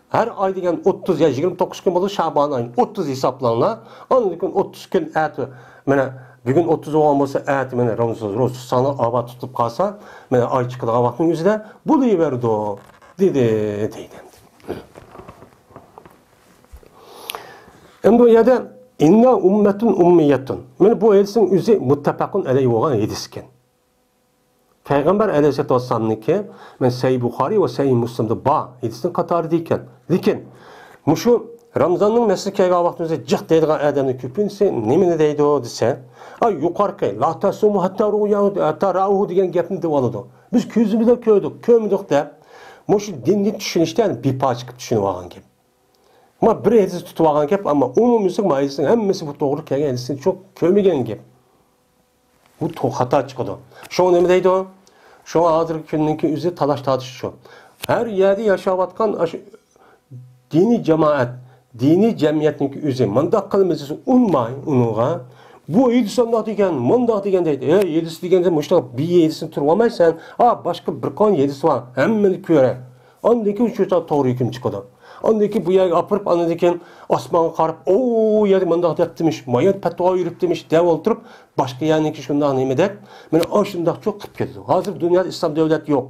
her ay degen 30 ya 29 gün olur Şaban ayını 30 hesaplanla andikin 30 gün eti mene bugün 30 olan olsa eti mene Ramazan sana hava tutulup kalsa mene ay çıkılı havanın yüzüne buluverdi dedi. Hem bu yerde inna ummetun ummiyetun. Mene bu elsin yüzü muttefakun aleyhi olan yedisken. Peygamber aleyhisselatü vesselam'nınki men Sahih Bukhari ve Sahih Müslim'de ba hadisinin katarı deyken. Lekin muşu Ramazanның мәсіл kelgan vaqtimizda jiq deydigan adamni ko'pincha nimani deydi desa, yuqorqi la tasumu hatta ra'uhu degan gapni deb oladi. Biz ko'zimizda ko'rdik, ko'rmadik deb, mushu dinni tushunishdan bipa chiqib tushunib olgan gap. Ama bir hadis tutib olgan gap, ammo umumiysi mayisining hammasi bu to'g'ri kelgan hadisni çok ko'rmagan gap. Bu xato chiqadi. Shu nima deydi? Shu hozirgi kunninki o'zi talash tortish shu. Har yerda yashayotgan dini jamoat, dini jamiyatning o'zi mundaq qilamiz unmay unuga bu yedisondoq degan, mundaq degan deydi. Yedisi deganda mushtaq bir yedisini turib olmaysan, boshqa bir qon yedisi bor. Hammani ko'ra. Ondaki shu to'g'ri hukm chiqadi. Ondaki bu yerga apirib, anadakan osmonga qarab, "O, yer mundaq debdimish, mayat patva yurib demish" deb o'ltirib, boshqa yerniki shundoq nima deb, mana shundoq cho'q qilib ketdi. Hozir dunyoda islom davlati yo'q.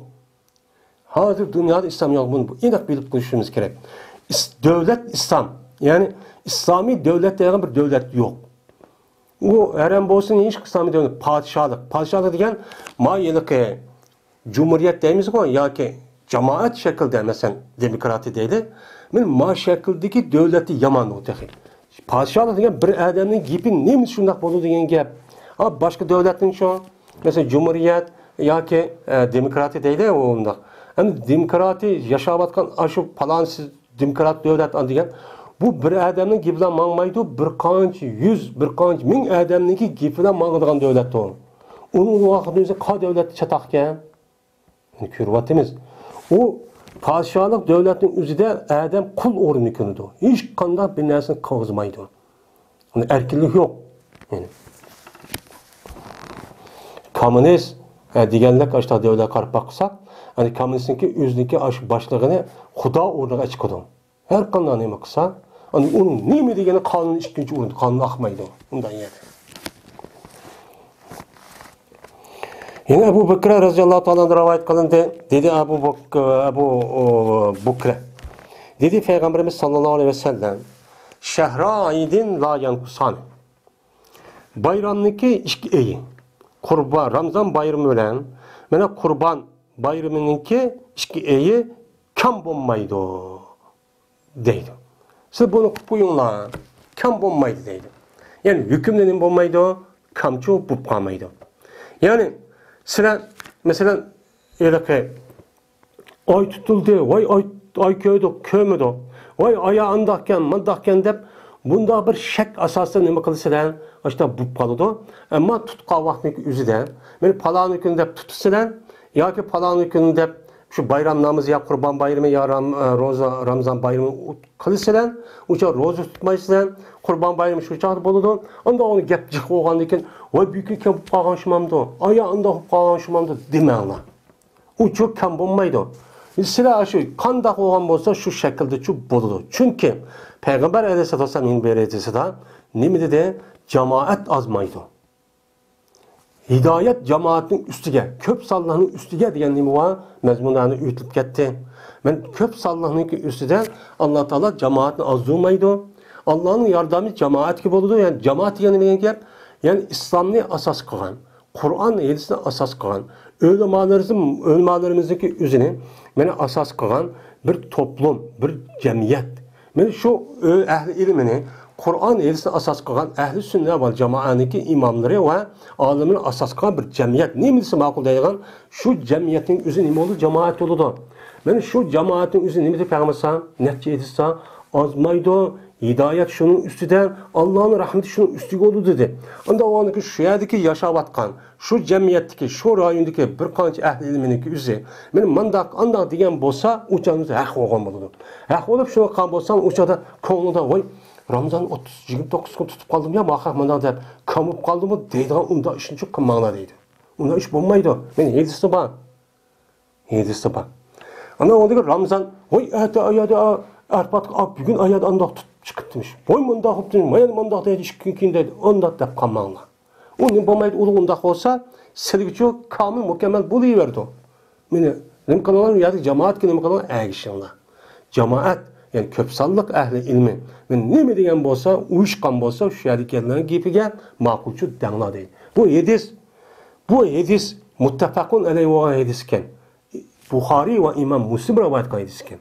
Hozir dunyoda islom yo'q. Buni aniq bilib qo'yishimiz kerak. Devlet İslam. Yani İslami devlet degan bir devlet yok. Bu herem bolsun hiç İslami devlet padişahlık. Padişahlık degan mayılıkı cumhuriyet deymiz ko yoki cemaat şekilde mesela demokrati deydi. Men ma şekildeki devleti yaman o tehi. Padişahlık degan bir adamning gapi nima shundoq bo'ladi degan gap. Boshqa devletning şu mesela cumhuriyet yoki demokrati deydi o undaq. Hem demokrati yaşayotgan shu falansiz demokrat devlet degan bu bir adamning gapi bilan mangmaydi, bir qancha yuz, bir qancha ming adamniki gapi bilan mangadigan devlet o. Uning vaqtida qa devlet chataqkan. Ko'ryapmiz. O padişahlık devletning o'zida adam qul o'rni ko'radi. Hech qanday bir narsani qog'izmaydi. Uni erkinlik yo'q. Yani kommunist deganlar ashta devlet qarab baqsak, yani kommunistniki o'ziniki ash boshlig'ini xudo o'rniga chiqadi. Her qanday nima qilsa, uning nima degani qonun ikkinchi o'rinda qonun aqmaydi. Undan yerda. Yine Abu Bakr radhiyallohu ta'ala rivoyat qilindi. Dedi Abu Bakr. Dedi Peygamberimiz sallallohu alayhi ve sellem, "Şehra-idin la yanqusan." Bayramniki ikki eyi. Qurban, Ramazan bayrami bilan mana Qurban bayramınınki ikki eyi kam bo'lmaydi deydi. Siz bunu qilib qo'yinglar, kam bo'lmaydi deydi. Ya'ni hukmda nima bo'lmaydi, kamchi bo'lib qolmaydi. Ya'ni sizlar masalan elaqi oy tutildi, voy oy ko'ydi, ko'midi. Voy oya andaqkan, mandaqkan deb bunda bir shak asosida nima qilsalar, ashta bo'lib qoladi. Ammo tutgan vaqtning o'zida, men falon kun deb tutsalar yoki falon kun deb şu bayram namazı ya Kurban bayramı ya Ramazan bayramı kılırsalar, uça roza tutmaysalar, Kurban bayramı şu çağda boludu. Onda onu gepcik olgandikin, vay büyük kem qalgan şumamdı. Aya anda qalgan şumamdı demeğler. O çok kam olmaydı. Sizler şu qandaq olgan bolsa şu şekilde şu boludu. Çünkü Peygamber Aleyhisselatü Vesselam'ın beredisi de nemi dedi? Cemaat azmaydı. Hidayet cemaatin üstüge, köp sallahının üstüge diyen nimi var, mezmunlarını ütülüp gitti. Ben köp sallahının üstüde Allah Teala cemaatin azılmaydı. Allah'ın yardımı cemaat gibi oldu. Yani cemaat yani ne gap? Yani İslam'ı asas kılan, Kur'an eğitisine asas kılan, ölümalarımızdaki üzerine beni asas kılan bir toplum, bir cemiyet. Ben şu ehli ilmini Kur'an eğitisine asas kılan ehli sünnet ve cemaatindeki imamları ve alimini asas kılan bir cemiyet. Ne bilirse makul deyilgan şu cemiyetin üzerine ne oldu? Cemaat oldu. Ben şu cemaatin üzerine ne bilirse peygamber netice edilse azmaydı. Hidayet şunun üstüden, Allah'ın rahmeti şunun üstüge oldu dedi. Onda o andaki şu yerdeki yaşavatkan, şu cemiyetteki, şu rayondaki bir qancha ehli ilminiki üzü, benim andaq degan bolsa, uçanızda haq olgan boludu. Haq olup şunu qan bolsam, uçada konuda voy Ramazan 29 gün tutup kaldım ya, maqaq mandaq deb kamıp kaldım mı deydigan unda işin çok qılmağına deydi. Unda iş bolmaydı. Men hedisi var. Hedisi var. Ana ondaki Ramazan, voy ayada arpat bugün ayada andaq tut çıkıp demiş. Boy mundaq hop demiş. Mayan mundaq deydi, işkin deydi. Ondaq deb qalmağına. Onun bolmaydı, ulu ondaq olsa, silgiçi kamil mükemmel buluverdi. Meni nima qilaman? Yani cemaat nima qilaman? Agishinglar. Cemaat yani köpsallık ehli ilmi. Men nima degan bolsa, uyushqan bolsa, shu yerdagilarning gapiga ma'qulchu danglar deydi. Bu hadis muttafaqun alayhi va hadis ekan. Buxoriy va Imom Muslim rivoyat qilgan hadis ekan.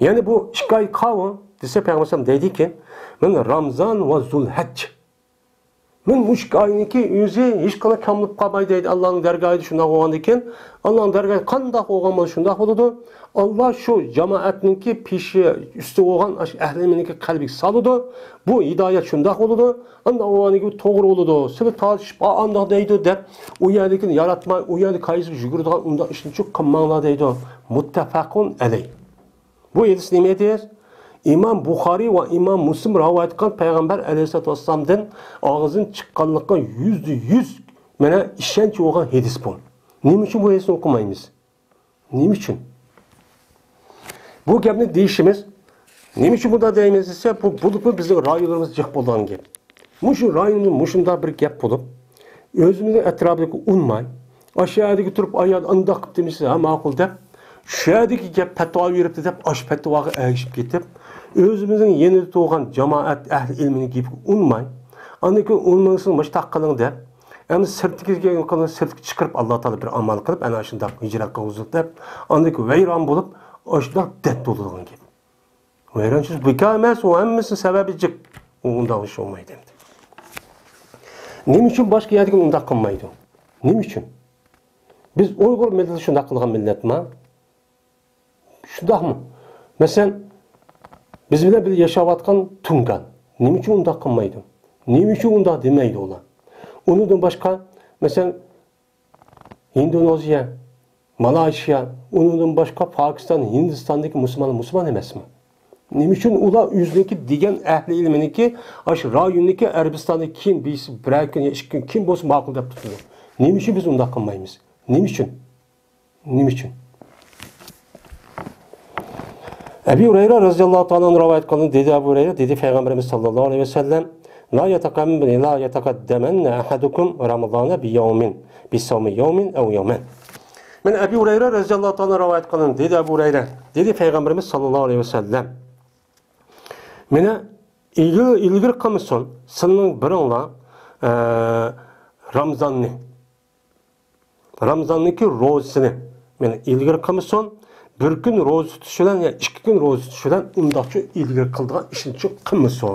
Yani bu ikki oy qavi dese Peygamber deydi ki, men Ramzan ve Zulhecc. Men mushk ayınki özü hiç kana kamlıp qalmay deydi. Allah'ın dergahı şunda olgan ekan. Allah'ın dergahı qandaq olgan bolsa şunda boludu. Allah şu cemaatninki pişi üstü olgan ehliminki qalbiga salıdı. Bu hidayet şunda boludu. Anda olganki to'g'ri boludu. Sizlar tartışıp andaq deydi deb, u yerdekini yaratmay, u yerda qaysi yugurdigan unda ishni çok qilmanglar deydi. Muttafaqun alayh. Bu hadis nima deydi? İmam Buxari ve İmam Müslim rivayet qilgan Peygamber Aleyhisselatü Vesselam'dan ağzın çıqqanlıqqa %100 mana ishonch olgan hadis bu. Nima uchun bu hadisni o'qimaymiz? Nima uchun? Bu gapni deyishimiz, nima uchun bunda deymiz esa, bu bo'lib bizning rayonlarimiz jiq bo'lgan gap. Mushu rayonning mushunda bir gap bo'lib, o'zimizning atrofidagi unmay, aşağıdagi turib ayol undaq qilib demisa, ha ma'qul deb, shu yerdagi gap fatvo beribdi deb, ash fatvoga ergishib ketib, o'zimizning yanida tug'ilgan jamoat ahli ilmini gap unmay, andan keyin unmasin mushtaq qiling deb, endi sirtga chiqarib Alloh taolo bir amal qilib, ana shunday hijrat qilib deb, andan keyin vayron bo'lib, ashunday deb to'ldirilgan gap. Vayronsiz bekor emas, u hammasi sababi jiq. Undan ish olmaydi. Nima uchun boshqa yerga undaq qilmaydi? Nima uchun? Biz Uyg'ur millati shunday qilgan millatmi? Shundaqmi? Masalan, biz bilan bir yashayotgan Tungan nima uchun undaq qilmaydi? Nima uchun undaq demaydi ular? Undan boshqa, masalan, Indoneziya, Malayziya, undan boshqa Pokiston, Hindistondagi musulmon emasmi? Nima uchun ular o'zligi degan ahli ilminiki, ash rayonniki Arabistondagi kim bilsa, bir kun, ikki kun kim bo'lsa ma'qul deb tutadi. Nima uchun biz undaq qilmaymiz? Nima uchun? Nima uchun? Ebu Hureyre radhiyallahu ta'ala rivayet qilgan dedi Ebu Hureyre dedi Peygamberimiz sallallohu aleyhi ve sellem la yataqaddamana ahadukum Ramazana bi yawmin bi sawmi yawmin aw yawman. Men Ebu Hureyre radhiyallahu ta'ala rivayet qilgan dedi Ebu Hureyre dedi Peygamberimiz sallallohu aleyhi ve sellem meni ilgir qilmasin sizning biringlar Ramazanniki ro'zasini meni ilgir qilmasin. Bir gün ro'za tutish bilan ya 2 kun ro'za tutish bilan undaqcha ilgir qildigan ishni qilmasin.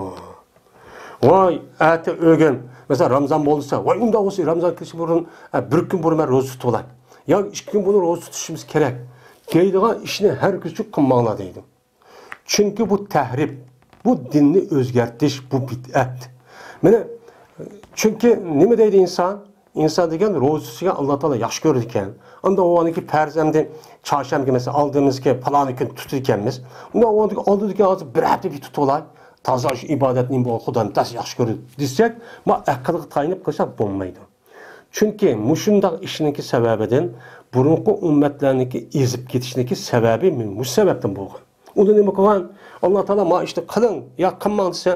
Voy, ati o'gin, mesela Ramazan bo'lsa, voy unda bo'lsa Ramazan kelish burun bir kun burun men ro'za tutib olay. Ya 2 kun buni ro'za tutishimiz kerak. Deydigan ishni har kun qilmanglar deydi. Chunki bu tahrib, bu dinni o'zgartirish, bu bid'at. Mana chunki nima deydi inson? İnsan degan ro'zasiga Alloh taolo yaxshi ko'rar ekan. Unda o'g'aniki farzandi çarşamba mesela aldığımız ki falan gün tuturkenmiz. Unda o'g'aniki oldidagi hozir bir hafta bir tutulay. Toza shu ibodatning bu Xudoning tas yaxshi ko'radi desak, ma aqlga tayinib qilsak bo'lmaydi. Chunki mushundaq ishniki sababidan burunqi ummatlarniki ezib ketishniki sababi bu sababdan bo'lgan. Unda nima qilgan? Alloh taolo ma ishni qiling, ya qilmang desa,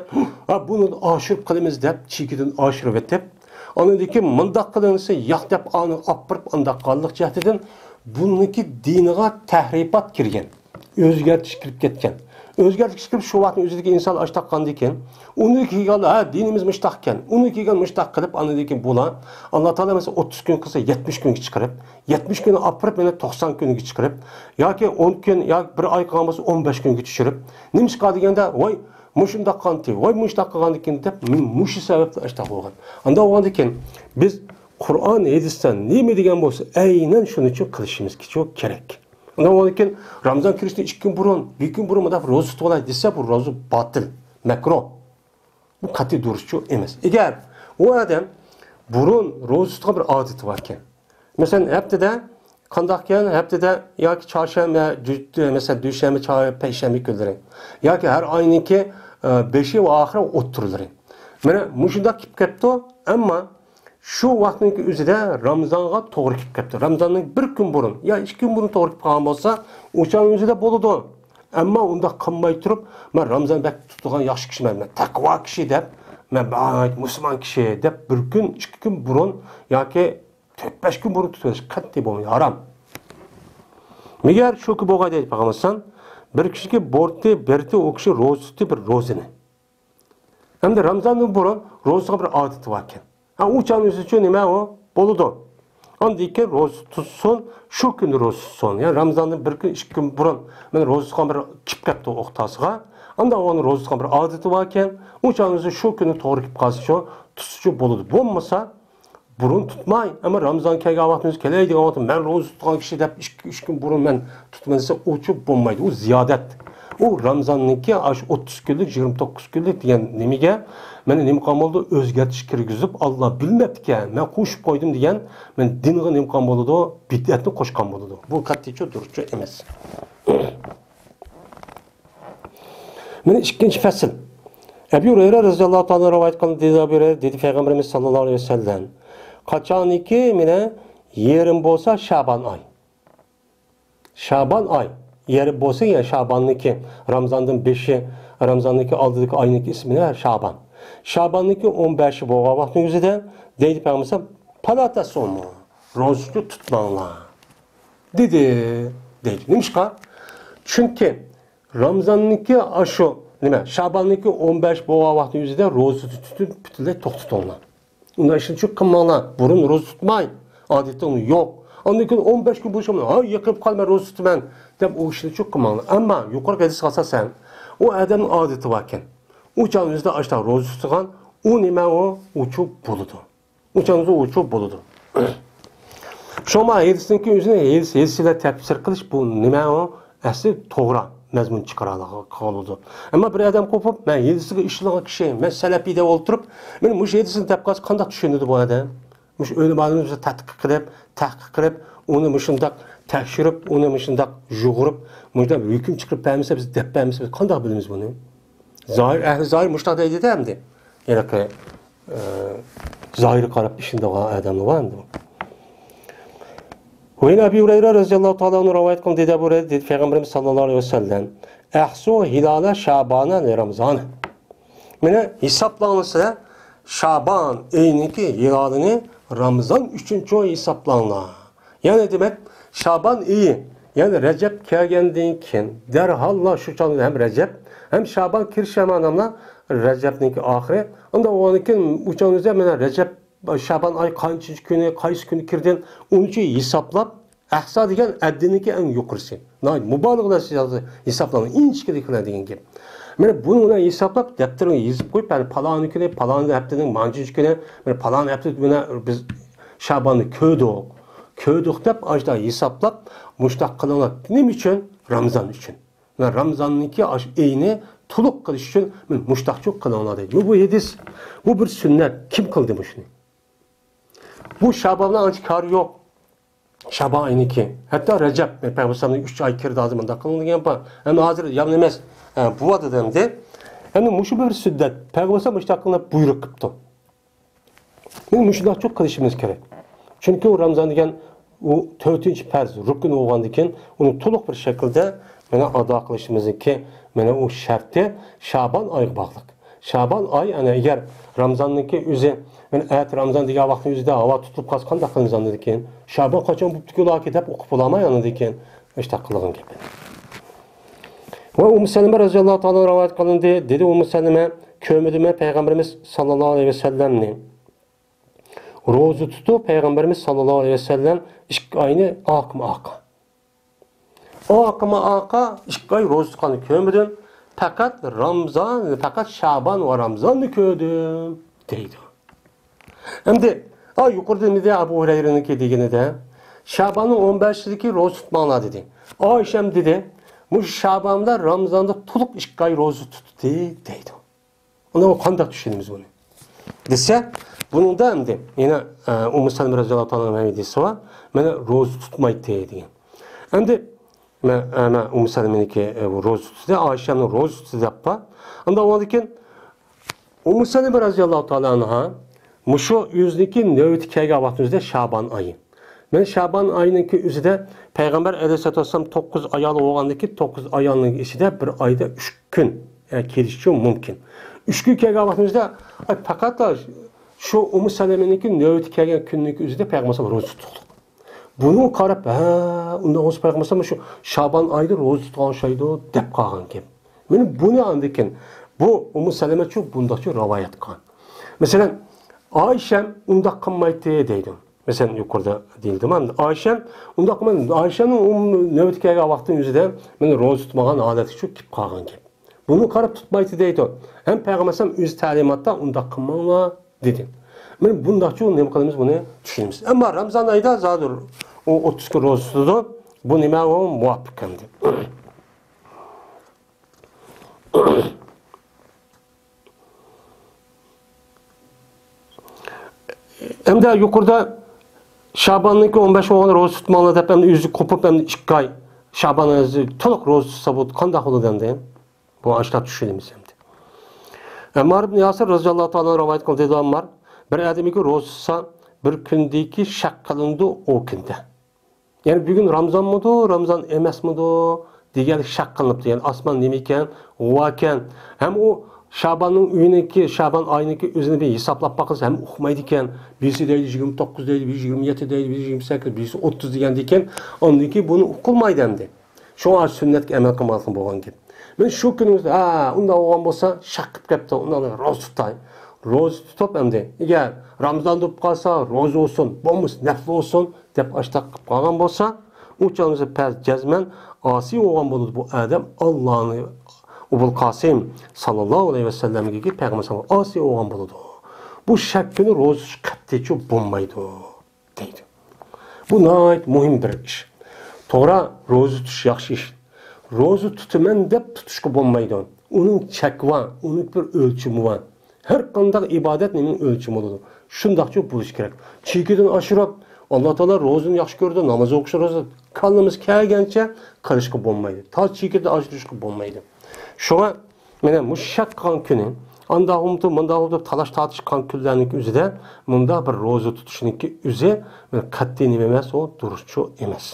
ha buni oshirib qilamiz deb chekidan oshirib etib, onadiki mundaq qilinsa yo'q deb ani opirib undaq qillik jihatidan buniki diniga tahribat kirgan. O'zgartish kirib ketgan. O'zgartish kirib shu vaqtning o'zidagi inson ashtaqqan ekan. Uni kelgan ha dinimiz mushtaq ekan. Uni kelgan mushtaq qilib anadiki bular Alloh taolo mesela 30 kun qilsa 70 kunga chiqarib, 70 kunni opirib meni 90 kunga chiqarib yoki 10 kun yoki bir oy qolgan bo'lsa 15 kunga tushirib, nima chiqadi deganda, voy mushundaq qanti, voy mushtaq qilgan ekan deb mushi sababdan ashtaq bo'lgan. Unda bo'lgan ekan biz Qur'on hadisdan nima degan bo'lsa, aynan shuning uchun qilishimiz kerak. Unda bo'lgan ekan Ramazon kirishdan 2 kun burun, 1 kun burun deb ro'za tutib olay desa, bu ro'za batil, makruh. Bu qat'iy durustchi emas. Agar u odam burun ro'za tutgan bir odati bor ekan. Masalan, haftada qandoq ekan, haftada yoki chorshanba, masalan, dushanba, payshanba kunlari yoki har oyniki 5 va oxiri o'ttirlari. Mana mushunda kelib ketdi, ammo şu vaqtning o'zida Ramazonga to'g'ri kelib ketdi. Ramazonning 1 kun burun, ya 2 kun burun to'g'ri kelib qolgan bo'lsa, o'shaning o'zida bo'ladi. Ammo unda qilmay turib, men Ramazon bak tutgan yaxshi kishiman, men taqvo kishi deb, men musulmon kishi deb 1 kun, 2 kun burun yoki 4-5 kun burun tutish qat'iy bo'lmaydi, harom. Megar shu ki bo'lgan deydi Payg'ambar bir kishiga borti, berti o kishi ro'za tutdi bir ro'zini. Hamda Ramazondan burun ro'zaga bir odati bor ekan. Ha uçağınız için nima o? Boludu. Ondan keyin ro'za tutsun, shu kuni ro'za tutsun. Yani Ramazondan 1 kun, 2 kun burun men ro'za tutgan bir kip ketdi o'qtasiga. Anda onu roza tutgan bir adeti varken, o çağınızı şu günü doğru kip kalsın şu tutucu boludu. Bu olmasa burun tutmayın. Ama Ramazan kelgen vaktiniz keleydi vaktiniz ben roza tutgan kişi de 2 gün burun ben tutmanızsa o çok olmaydı. O ziyadet. O Ramazan'ınki 30 günlük 29 günlük diyen nemige meni nimkam oldu özgertiş kirgizip Allah bilmepti men koşup koydum diyen men dinge nimkam oldu bid'atni koşkan oldu. Bu kattiço duruşçu emas. Meni ikinci fasıl. Ebu Hureyre radhiyallahu ta'ala rivayet kıldı dedi Peygamberimiz sallallahu aleyhi ve sellem. Kaçaniki mene yerim bolsa Şaban ay. Şaban ay. Yeri bolsa ya Şaban'nınki Ramazan'ın 5'i Ramazan'daki aldığı ayındaki ismi ne? Şaban. Şaban'daki 15'i boğa vaktin yüzüde deydi Peygamberimiz palata sonu. Rozucu tutmanlar. Dedi. Neymiş ka? Çünkü Ramazan'daki aşı nime? Şaban'daki 15 boğa vaktin yüzüde rozu tutup bütünle tok tutanlar. Onlar işin çok kımmanlar. Burun rozu tutmayın. Adette onu yok. Ondan sonra 15 gün boşamıyor. Ha yıkıp kalma rozu tutmayın. Dep o işini çok kımmanlar. Ama yukarı hadis kalsa sen o adamın adeti varken o canınızda açta rozu tutan o nime o uçup buludu. O canınızda uçup buludu. Şoma hadisindeki yüzüne hadisiyle tefsir kılış bu nime o asli doğru mezmun çıkaraladı. Ama bir adam kopup ben hadisiga işlagan kişiyim. Ben selefide oturup benim bu hadisini tepkası kandak düşündü bu adam. Muş öyle malumuzda tahqiq qilib, onu muşundaq tekşirip, onu muşundaq juğurup, muşda bir hüküm çıkıp vermişse biz dep vermişse biz kandak bilimiz bunu. Zahir, ehli zahir muştaq deydi demdi. Yani ki zahiri qarab işinde olan adamı var mı? Ve yine Ebu Hureyre radhiyallahu ta'ala onu rivayet kıldı dedi Peygamberimiz sallallahu aleyhi ve sellem. Ehsu hilale Şaban'a ne Ramazan. Mene hesaplanırsa Şaban ayındaki hilalini Ramazan 3. ay hesaplanlar. Yani demek Şaban iyi. Yani Recep kelgenden keyin derhalla şu çağda hem Recep hem Şaban kirşem anlamla Recep'ninki ahire. Onda o anki uçağınızda mene Recep Şaban ay kaçıncı günü, kayısı günü kirdin, onun için hesaplap, ahsa degen addininki en yukarısı. Mübalığılar hesaplanır, inçkilikler degen gibi. Mene bunu hesaplap, defterini yazıp koyup, yani palan günü, palan haftanın mancıncı günü, palan haftanın biz Şaban'ı köydük dep, ajda hesaplap, muştak kılınlar. Ne için? Ramazan için. Ramazan'ınki eyni tuluk kılış için muştakçı kılınlar deydi. Bu hadis, bu bir sünnet. Kim kıldı bu şunu? Bu Şaban'la antikar yok. Şaban ayınki. Hatta Recep, Peygamber'in 3 ay kirdi azımında kılındı. Hem hazır yanı emez. Bu adı demdi. Hem muşu bir sünnet. Peygamber'in müştakında buyruk kıptı. Benim muşudak çok kılışımız gerek. Çünkü o Ramazan degen o 4. farz, rükün olgandiken onu tuluk bir şekilde mene ada kılışımızı ki mene o şartı Şaban ayı bağlık. Şaban ay yani eğer Ramazan'ınki yüzü ben evet Ramazan diye vaktin yüzüde hava tutup kaskan da Ramazan dedikken Şaban kaçan bu tükülü kitap okup olamayana dedikken işte kılığın gibi. Ve Ümmü Seleme radhiyallahu ta'ala rivayet kılındı. Dedi Ümmü Seleme kömüdüme Peygamberimiz sallallahu aleyhi ve sellem'ni rozu tutup Peygamberimiz sallallahu aleyhi ve sellem aynı akıma işk ay rozu tutanı kömüdüm. Fakat Ramazan, fakat Şaban ve Ramazan'ı köydüm deydi. Hem de yukarıda ne de Ebu Hureyre'ninki degeni de Şaban'ın 15'deki rozu tutmanlar dedi. Ayşem dedi, bu Şaban'da Ramazan'da tuluk işgay rozu tuttu deydi. Ona o kandak düşündüğümüz bunu. Dese, bunun da hem de yine Ümmü Seleme radhiyallahu anh'ın hadisi var. Bana rozu tutmayı deydi. Hem de Ümmü Seleme'ninki rozu tuttu. Ayşem'in rozu tuttu yapma. Anda o andiken Ümmü Seleme radhiyallahu anh'a muşu yüzdeki növbeti kelgen vaktimizde Şaban ayı. Ben Şaban ayınınki yüzüde Peygamber aleyhissalatü vesselam 9 ayalı olgandaki 9 ayalının içinde bir ayda 3 gün kelişçi mümkün. 3 gün kelgen vaktimizde fakat da şu Ümmü Seleme'ninki növbeti kelgen günlük yüzüde Peygamber rozu tutuldu. Bunu qarab, ondan olsa Peygamber şu Şaban ayda rozu tutan şeydi dep qalgan gibi. Benim bunu andiken bu Ümmü Seleme çok bundakçı rivayet qan. Mesela Ayşem undaq qılmaydı deydim. Mesela yukarıda değildim ama Ayşem undaq qılmaydı. Ayşe'nin növbetki vaktin yüzüde meni rozu tutmagan adeti çok kip qalgan gibi. Bunu qarab tutmaydi deydi. Hem Peygamberim öz ta'limatda unda qilmanglar dedi. Men bundaqcha nima qilamiz buni tushunamiz. Ammo Ramazon oyida zodir o 30 kun roza tutadi. Bu nima o muvaffaq endi. Hem de yukarıda Şaban'ınki 15 oğlan roza tutmağına dep hem de yüzü kopup hem de 2 ay Şaban'ın toluk roza tutsa bu qandaq olur dendi. Bu aşağı düşünemiz hem de. Ammar ibn Yasir radhiyallahu ta'ala rivayet qildi Ammar bir adamiki roza tutsa bir kundaki shak qilindi o kunda. Yani bugün Ramazan mıdır, Ramazan emas mıdır degan shak qilinibdi. Yani osmon nima ekan, va ekan. Hem o Şaban'ın uyuniki, Şaban ayıniki özünü bir hesaplap bakılsa hem uxmaydı iken birisi deydi 29 deydi, birisi 27 deydi, birisi 28, birisi 30 degan ekan, ondaki bunu uqulmaydı hem de. Şoňa sünnetke emel qilmasın bolgan gibi. Men şu günümüzde unda olgan bolsa şak qilib kepti, undan roza tutay. Roza tutup hem de eğer Ramazan tutup qalsa roza olsun, bolmasa nafl olsun dep aştaq qilib qalgan bolsa, uçağımızı pəz cəzmən asi olgan boludu bu adam Allah'ını Ubul Qasim sallallahu aleyhi ve sellem gibi Peygamber sallallahu asi olgan boludu. Bu şak günü roza qattiçi bolmaydı deydi. Bu nayt muhim bir iş. Toğra roza tutuş yaxşı iş. Roza tutumen dep tutuşku bolmaydı. Onun çek var, onun bir ölçümü var. Her qandaq ibadet nemin ölçümü olur. Şundaqçı buluş gerek. Çiğkiden aşırıp Allah Teala rozunu yaxşı gördü, namazı oquşur roza. Kanımız kelgence karışkı bolmaydı. Ta çiğkide aşırışkı bolmaydı. Şoňa mene bu şak qan günü anda umtu munda umtu talaş tartış qan günlerinin üzüde munda bir roza tutuşunki üzü qat'i nime emas, o duruşçu emas.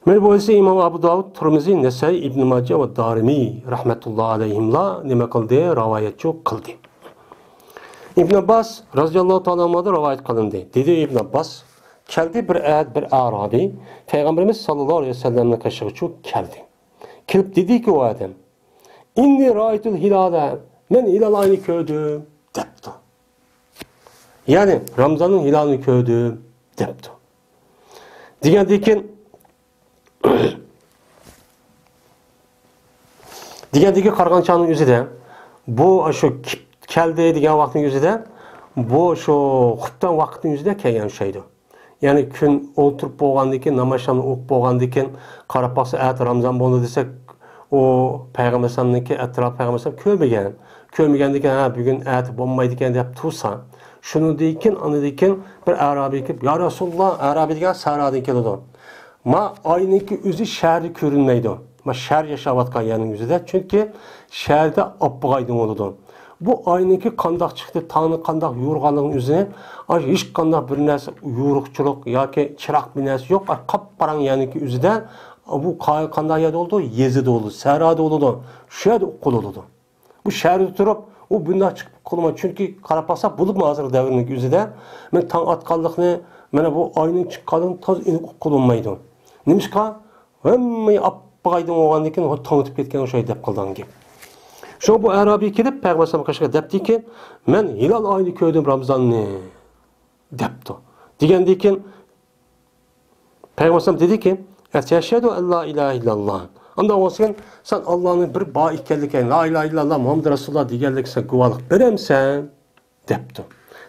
Men bu ise İmam Abu Davud, Tirmizi, Nesai, İbn Majah ve Darimi rahmetullahi aleyhimla nime kıldı, rivayetçi kıldı. İbn Abbas radıyallahu ta'ala anhu'da rivayet kılındı. Dedi İbn Abbas, keldi bir ayet bir Arabi, Peygamberimiz sallallahu aleyhi ve sellem'le kaşığı keldi. Kelip dedi ki o adam, inni ra'aytul hilale, men hilal ayını kördüm, depti. Yani Ramazan'ın hilalini kördüm, depti. Degandiki qarg'anchaning o'zida bu shu keldi degan vaqtning o'zida bu shu xutdan vaqtning o'zida kelgan şeydi. Yani kun o'tirib bo'lgandan keyin namozlarni o'qib bo'lgandan keyin qarab boqsa Ramazon bo'ldi desak, o Peygamber sallamniki atrof Peygamber sallam ko'rmagandan keyin bugun bo'lmaydi ekan deb tursa, shundan keyin anidan keyin bir Arabiy kelib, "Ya Rasululloh, Arabiy degan Saradan keladi. Ma ayniki özü şehri görünmeydi. Ma şehir yaşavatkan yanın yüzüde. Çünkü şehirde appıgaydın oludu. Bu ayniki kandak çıktı, tanı kandak yoğurganlığın yüzüne. Hiç kandak bir nesi yoğurukçuluk ya ki çırak bir nesi yok. Kapparan yanınki yüzüde. Bu kandak yedi oldu, yezide oldu, serada oldu. Şehirde okul oldu. Bu şehirde oturup o bunda çıkıp koluma. Çünkü karapasa bulup mu hazır devrinin yüzüde. Ben tan atkallıkını, bana bu aynın çıkkadın taz inik okul olmaydı. Nimishqa hamma appaqaydın olgandan keyin o tanıtıp ketken o şey dep qildan gibi. Şu bu Arabiy kelip Peygamber sallam kaşığa depti ki, men hilal ayını kördüm Ramazan'ni depti. Degandan keyin Peygamber sallam dedi ki, "Eşhedü en la ilahe illallah." Anda olsun sen Allah'ın bir ba ekanligini, la ilahe illallah Muhammed Resulullah deganlik sen guvohlik beremsen depti.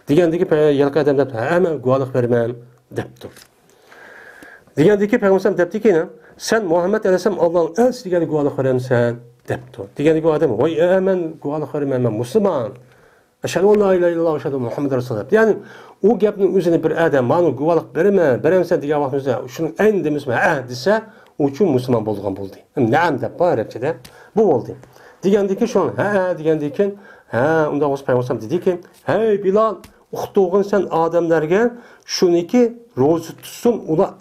Degandan keyin yalqa adam depti, "Hemen guvohlik bermem" depti. Degandiki Peygamber depti ki, sen Muhammed Aleyhisselam Allah'ın elçisi degani guvohlik beremsen depti. Degandiki adam, "Voy, men guvohlik bermem, men Müslüman. Eşhedü en la ilahe illallah ve eşhedü Muhammed Resulullah." Yani o gapning o'zini bir adam mana guvohlik beremsen degan vaqtda shuni endi Müslüman desa, o uchun Müslüman bo'lgan bo'ldi. Na'am deb Arabchada bu bo'ldi. Degandiki shuni, degandiki, unda o'z Peygamber dediki, "Hey Bilal, uqtug'in sen odamlarga shuniki roza tutsun ula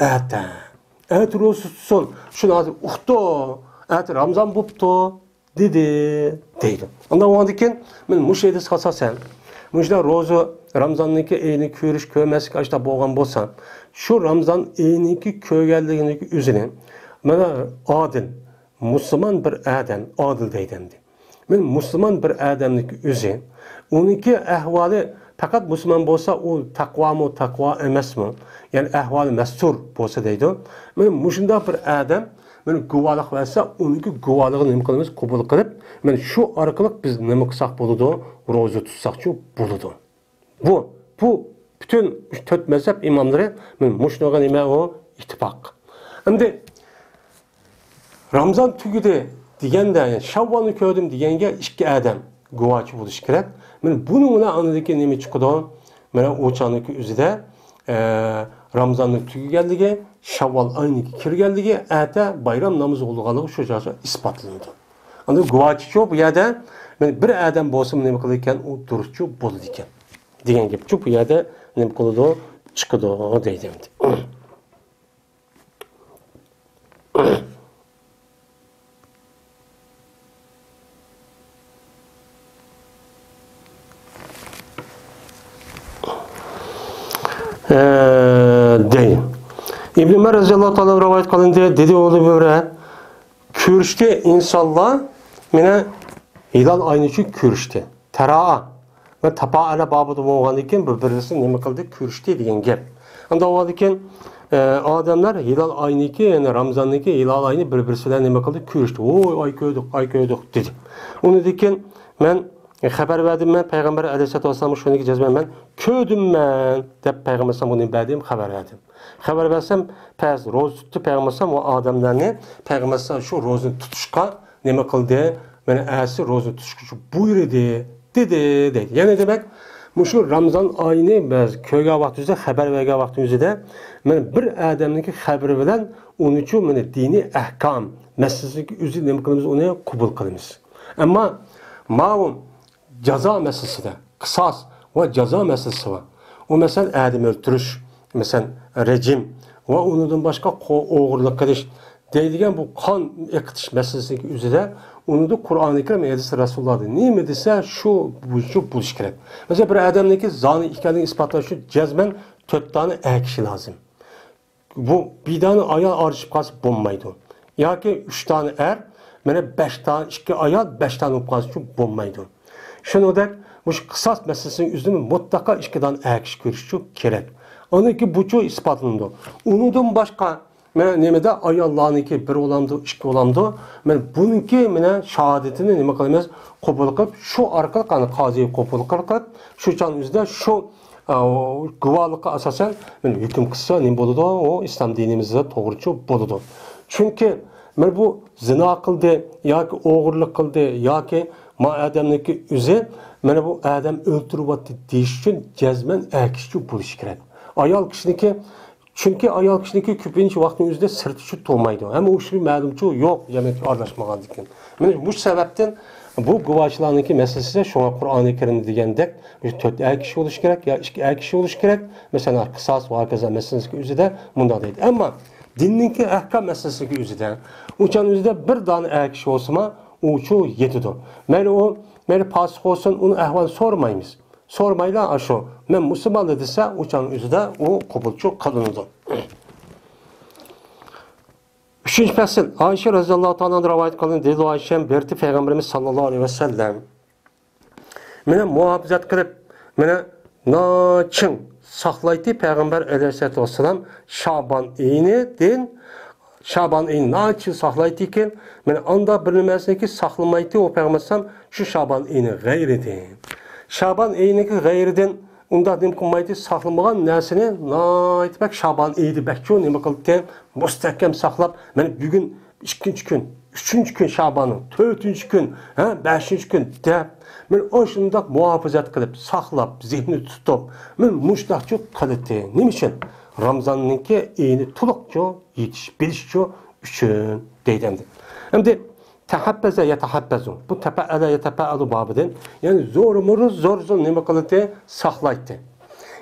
roza tutsun. Şunu hadi uqtu, Ramazan bo'pti dedi deydi. Ondan o'g'andan keyin men mushayda qasasan, mushlar roza Ramazanniki eyni ko'rish ko'rmaslik ashta bo'lgan bo'lsa, shu Ramazan eyniki ko'rganliginiki o'zini mana adil, Müslüman bir adam adil deydi. Men Müslüman bir adamniki o'zi, uniki ahvoli fakat Müslüman bo'lsa o taqvo emasmi? Yani ahvoli mastur bo'lsa deydi. Men mushunda bir adam mana guvohlik bersa, uniki guvohligini nima qilamiz? Qabul qilib, mana shu orqali biz nima qilsak bo'ladi? Ro'za tutsakchi bo'ladi. Bu bütün 4 mezhep imamları muşnaga nima o ittifaq. Endi Ramazan tugidi deganda, yani Shavvolni ko'rdim deganga ikki odam guvohchi bo'lish kerak. Mana buni bilan anadagi nima chiqadi? Mana o'chaniki o'zida Ramazanning tugaganligi, Shavvol oyiga kirganligi, ata bayram namozi o'lganligi shu joyda isbotlanadi. Endi guvohchi bu yerda bir odam bo'lsa nima qilar ekan, u durustchi bo'ladi ekan. degan gapchi bu yerda nima qiladi chiqadi deydi endi. Deydi. İbn Ömer radıyallahu ta'ala rivayet qilindi, dedi o'zi böyle ko'rishdi insonlar meni hilal oyini uchun ko'rishdi. Taraa va tapaala babida bo'lgan ekan, bir-birini nima qildi? Ko'rishdi degan gap. Unda bo'lgan ekan, odamlar hilal oyiniki, ya'ni Ramazonniki hilal oyini bir-biri bilan nima qildi? Ko'rishdi. Voy, oy ko'rdik dedi. Uni degan men xabar berdim, men payg'ambar alayhisolatu vasallam shuniki jazman men ko'rdimman deb payg'ambar buni berdim, xabar berdim. Xabar bersam, paz ro'za tutdi payg'ambar o odamlarni payg'ambar shu ro'zani tutishga nima qildi? Meni asi ro'za tutishga buyurdi, dedi. Ya'ni demak, shu Ramazon oyini biz ko'rgan vaqtimizda, xabar bergan vaqtimizda men bir odamniki xabari bilan uning uchun meni diniy ahkam masalasiga o'zi nima qilamiz, uni qabul qilamiz. Ammo ma'lum jazo masalasida, qisos va jazo masalasi var. O mesela adam öldürüş, mesela rejim ve ondan başka o'g'irlik qilish deydigan bu qon eqitish masalasi üzerinde onu da Kur'an-ı Kerim hadisi Resulullah'da nima desa shu bo'lish kerak. Mesela bir adamniki zoni ekanligini isbotlash uchun jazman 4 tane kishi lazım. Bu bir tane ayol arishib qolsa bo'lmaydi. Yoki 3 tane mana 5 tane 2 ayol 5 tane bo'lib qolsa bo'lmaydi. Shuningdek bu qisos masalasini o'zini mutlaqo 2 tane kishi ko'rish kerak. Oniki bu isbotlanadi. Undan boshqa men nimada ayollarniki bir olamdı, 2 olamdı. Men buniki mena shahodatini nima qilamiz? Qabul qilib, shu orqali qani qoziy qabul qilib, shu chan o'zida shu guvohlikqa asosan men hukm qilsa nima bo'ladi? O islom dinimizda to'g'ri bo'ladi. Chunki men bu zina qildi yoki o'g'irlik qildi yoki ma odamniki o'zi mana bu odam o'ltiryapti deyish uchun jazman akishi bo'lish kerak. Ayol kishiniki çünkü ayol kishiniki ko'pincha vaqtning o'zida sirti tushib to'lmaydi. Hamma u shu ma'lumchi yo'q, demak aralashmagandikan. Mana bu sababdan bu guvohchilarniki masalasida shunga Qur'oni Karim degandek 4 kishi bo'lish kerak yo 2 kishi bo'lish kerak. Masalan, qisos va hokazo masalasiga o'zida bunda deydi. Ammo dinninki ahkam masalasiga o'zida o'chan o'zida bir dona kishi bo'lsa, u chu yetadi. Mana o meni fasih olsun, uni ahvol so'ramaymiz. Sormayla aşo. Men Müslüman dediyse uçan üzüde o kabulçu kılındı. 3. fasıl. Ayşe radıyallahu ta'ala rivayet kılın. Dedi Ayşe'm berdi Peygamberimiz sallallahu aleyhi ve sellem. Mene muhafazat kılıp, mene naçın saklaydı Peygamber aleyhissalatu vesselam Şaban ayını din. Şaban ayını naçın saklaydı ki, mene anda bilinmezdi ki saklamaydı o Peygamber şu Şaban ayını gayridi. Şaban ayıniki gayriden unda nima qilmaydi, saqlamagan narsani aytbak Şaban ayida bakcho nima qildi, mustahkam saqlab, mana bugun 2-chi kun, 3-chi kun Şabanning, 4-chi kun, 5-chi kun deb, men o'shundoq muhofazat qilib, saqlab, zehni tutib, men mushtaqchi qildi. Nima uchun? Ramazonningki ayini to'liqcha yetish, bilish uchun deydi endi. Endi tahabbaza yatahabbazu. Bu tapaala yatapaalu babıdan. Yani zor nima qiladi? Saqlaydi.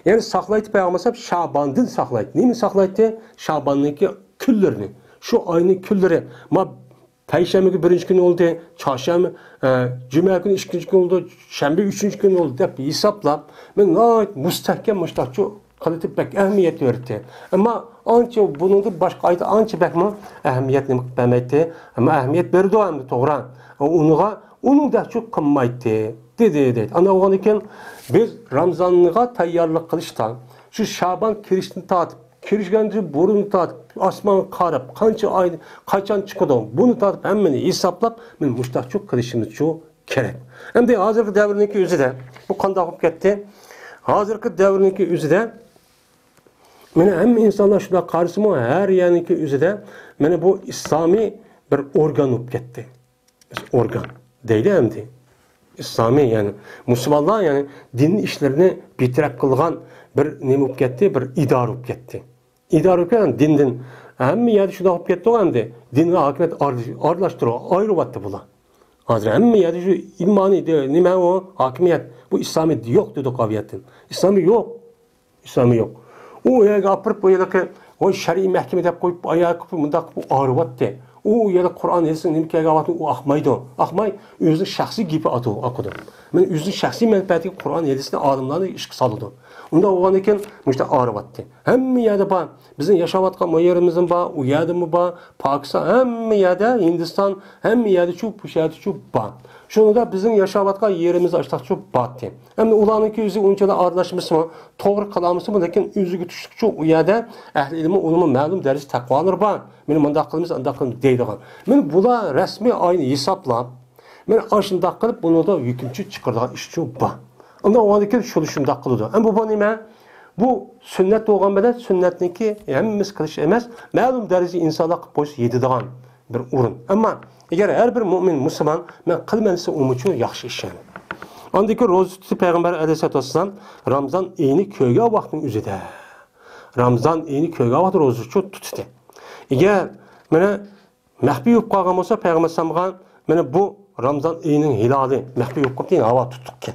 Yani saqlaydi Peygamber Şaban'dan saqlaydi. Nima saqlaydi? Şaban'ningki kunlarini. Şu ayning kunlari. Ma payshanbaga 1-chi kun oldu, chorshanba, juma kuni 2-chi kun oldu, shanba 3-chi kun oldu deb hisoblab, men mustahkam mushtaqchi qilib bak ahamiyat berdi. Ammo ancha buningda boshqa ayda ancha bakma ahamiyat nima bermaydi. Ammo ahamiyat berdi hamda to'g'ri. Uningda çok qilmaydi dedi. Ana o'g'an ekan biz Ramazonga tayyorlik qilishdan, şu Şaban kirishni tortib kirishganda burun tatib, osmonga qarab, qancha oy, qachon chiqadi, buni tatib hammani hisoblab, men mushtaqchu qilishimiz kerak. Endi hozirgi davrniki o'zida bu qanday bo'lib ketdi? Hozirgi davrniki o'zida mana hamma insonlar shunday qarasimi, har yaniki o'zida mana bu islomiy bir organ bo'lib ketdi. Organ deydi endi. İslomiy yani musulmonlar yani din ishlarini bitrak qilgan bir nima bo'lib ketdi, bir idora bo'lib ketdi. İdora bo'lib ketgan dindan hamma yerda shunday bo'lib ketdi endi. Dinga hokimiyat aralashtirib, ayryapti bular. Hozir hamma yerda shu imoniy nima o hokimiyat bu islomiy yo'q dedi qaviyatdan. Islomiy yo'q. Islomiy yo'q. U yerga apirib bu yerga o shariy mahkama deb qo'yib oyoq qilib bundaq aryapti. U yerda Qur'on yesin nima kelayapti u ahmaydi. Ahmay o'zi shaxsiy gapi o'qidi. Men o'zi shaxsiy manfaatiga Qur'on yelisini olimlarni ishga soldi. Unda o'g'an ekan mushta aryapti. Hamma yerda bor. Bizning yashayotgan yerimizning bor, u yerdami bor, Pokiston hamma yerda, Hindiston hamma yerda shu bor. Shunda bizning yashayotgan yerimiz ashtaqchu bor. Endi ularningki o'zi unchalar aralashmasmi, to'g'ri qilamizmi, lekin o'ziga tushlikchu u yerda ahli ilmi ulumi ma'lum darajada taqvolar bor. Meni bunday qilamiz, unday qilamiz deydigan. Men bular rasmiy oyni hisoblab, men ashunday qilib buni da hukmchi chiqaradigan ishchi bor. Unda o'g'aniki shunday qiladi. Endi bu nima? Bu sunnat bo'lgan bilan sunnatniki hammamiz qilish emas, ma'lum darajada insonlar qilib qo'yish yetadigan bir o'rin. Ammo agar har bir mo'min musulmon men qilmansa u uchun yaxshi ish. Andaki ro'za tutib payg'ambar alayhisolatu vasallam Ramazon oyini ko'ygan vaqtning o'zida. Ramazon oyini ko'ygan vaqt ro'za tutdi. Agar mana maxfiy bo'lib qolgan bo'lsa payg'ambar sallamga mana bu Ramazon oyining hiloli maxfiy bo'lib qoldi, havo tutibdi.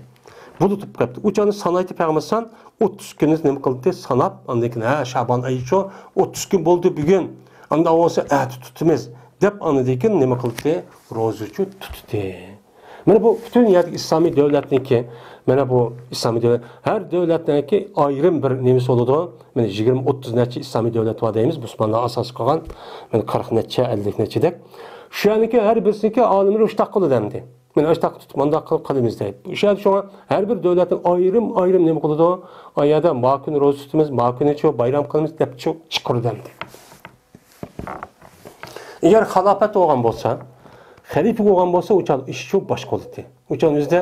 Bulut tutib qoldi. Uchani sanaydi payg'ambar sallam 30 kunni nima qildi? Sanab, andan keyin Sha'bon oyi 30 kun bo'ldi bugun. Anda olsa tutimiz deb anadikin nima qildi? Ro'za tutdi. Mana bu bütün yerdagi islomiy davlatniki, mana bu islomiy davlat, har davlatniki ayrim bir nemisi bo'ladi. Mana 20-30 necha islomiy davlat bor deymiz, musulmonlar asos qilgan. Mana 40 necha, 50 nechadek. Shuyaniki har birisiniki olimlar ushtaq qiladi endi. Mana ushtaq tutib manda qilamiz deydi. O'shada shunga har bir davlatning ayrim nima qiladi? Oyada makun ro'za tutamiz, makunicho bayram qilamiz deb chiqirdi endi. Agar xilofat bo'lgan bo'lsa, xalifa bo'lgan bo'lsa, o'chal ish shu boshqa bo'ladi. O'chal o'zida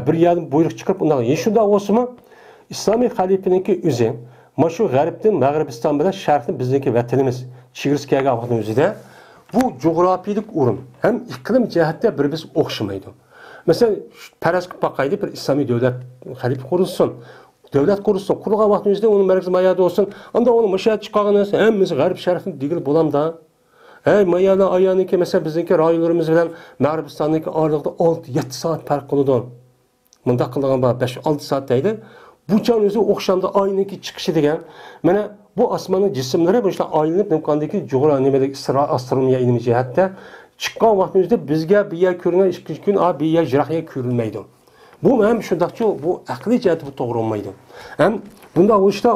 bir yerdan buyruq chiqib, undan shunda bo'lsa-mi, islomiy xalifaniki o'zi, mana shu g'arbdan Mag'ribiston bilan sharqni bizniki vatanimiz, chegarasi kelgan vaqtning o'zida bu jo'grafiyalik o'rin ham iqlim jihatda bir-birisiga o'xshamaydi. Masalan, faraz qilib boqaylik, bir islomiy davlat xalifa qurilsin. Davlat qurilsin, qurilgan vaqtning o'zida uning markazi mayada bo'lsin. Unda uni mashahat chiqqanisi hammasi g'arb sharqni digil bo'lamda. Mayana ayyaniki mesela bizdeki rayonlarımız bilen Mağribiston'daki aralıkta 6-7 saat fark qiladi. Bunda qilgan 5-6 saatdaydi. Bu can o'zi o'xshamda ayniki chiqishi degan. Mana bu osmonning jismlari bu işte aylanib nimqandagi jo'g'ra astronomiya ilmi jihatda chiqqan vaqtimizda bizga bu yer ko'ringan 2 kun bu yer jiroqga ko'rinmaydi. Bu ham shundaqchi bu aqliy jihatda bu to'g'ri bo'lmaydi. Ham bunda o'shda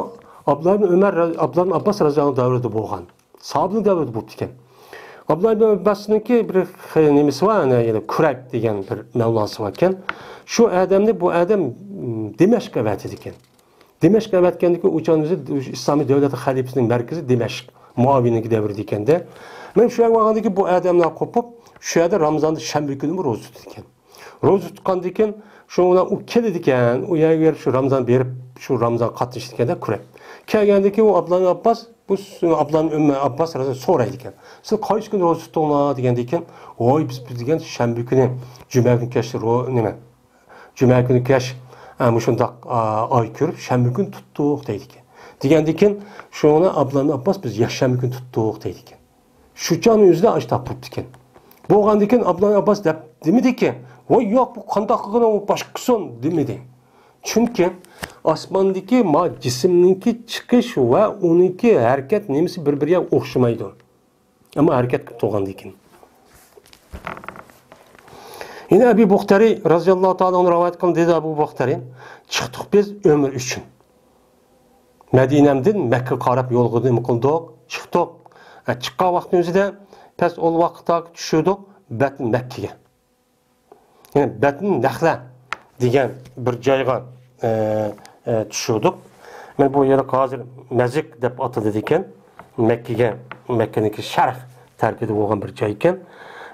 Abdullah Abbas roziyallohu davrida bo'lgan. Sahobaning davrida bo'lib ekan. Abdullah ibn Abbas'ınki bir nemesi var, yani Kurayb degen bir mevlası varken, şu adamni bu adam Dimeşk'e vatediken. Dimeşk'e vatkendeki uçağımızı İslami devleti halifesinin merkezi Dimeşk, muavinlik devrediyken de. Ben şu an bu adamlar kopup, şu anda Ramazan'da Şembe günü roz tutuyorken. Roz tutkan diken, şu ona o kelediken, o yer şu Ramazan berip, şu Ramazan katıştıkken de Kurayb. Kelgendeki o Abdullah Abbas, bu Abdullah Abbas razı soraydıken. Siz kaç gün roz tuttuğuna diyendeyken, oy biz diyen Şembe günü, Cuma günü keşti neme? Cuma günü keş, şundak ay körüp Şembe günü tuttuğuk deydiken. Diyendeyken, şu ona Abdullah Abbas biz ya Şembe günü tuttuğuk deydiken. Şu canın yüzüne aç tapıp diken. Bu oğandayken Abdullah Abbas demedi ki, oy yok bu kandaklıqına başkasın demedi. Çünkü osmondagi cisimninki chiqish va uniki harakat nemisi bir-biriga o'xshamaydi. Ammo harakat qilib turgandan keyin. Yine Abu Buxtari raziyallohu ta'ala onu rivoyat qildi, dedi Abu Buxtari, chiqdik biz umr uchun. Madinamdan Makka qarab yo'lga nima qildik? Chiqdik. Chiqqan vaqtning o'zida past ol vaqtda tushdik Batn Makkaga. Yani Batn Naxla degan bir joyga tushdik. Men bu yere hazır Mezik deb atıldı ekan. Mekke'ninki Şərq tərəfində olan bir joy ekan.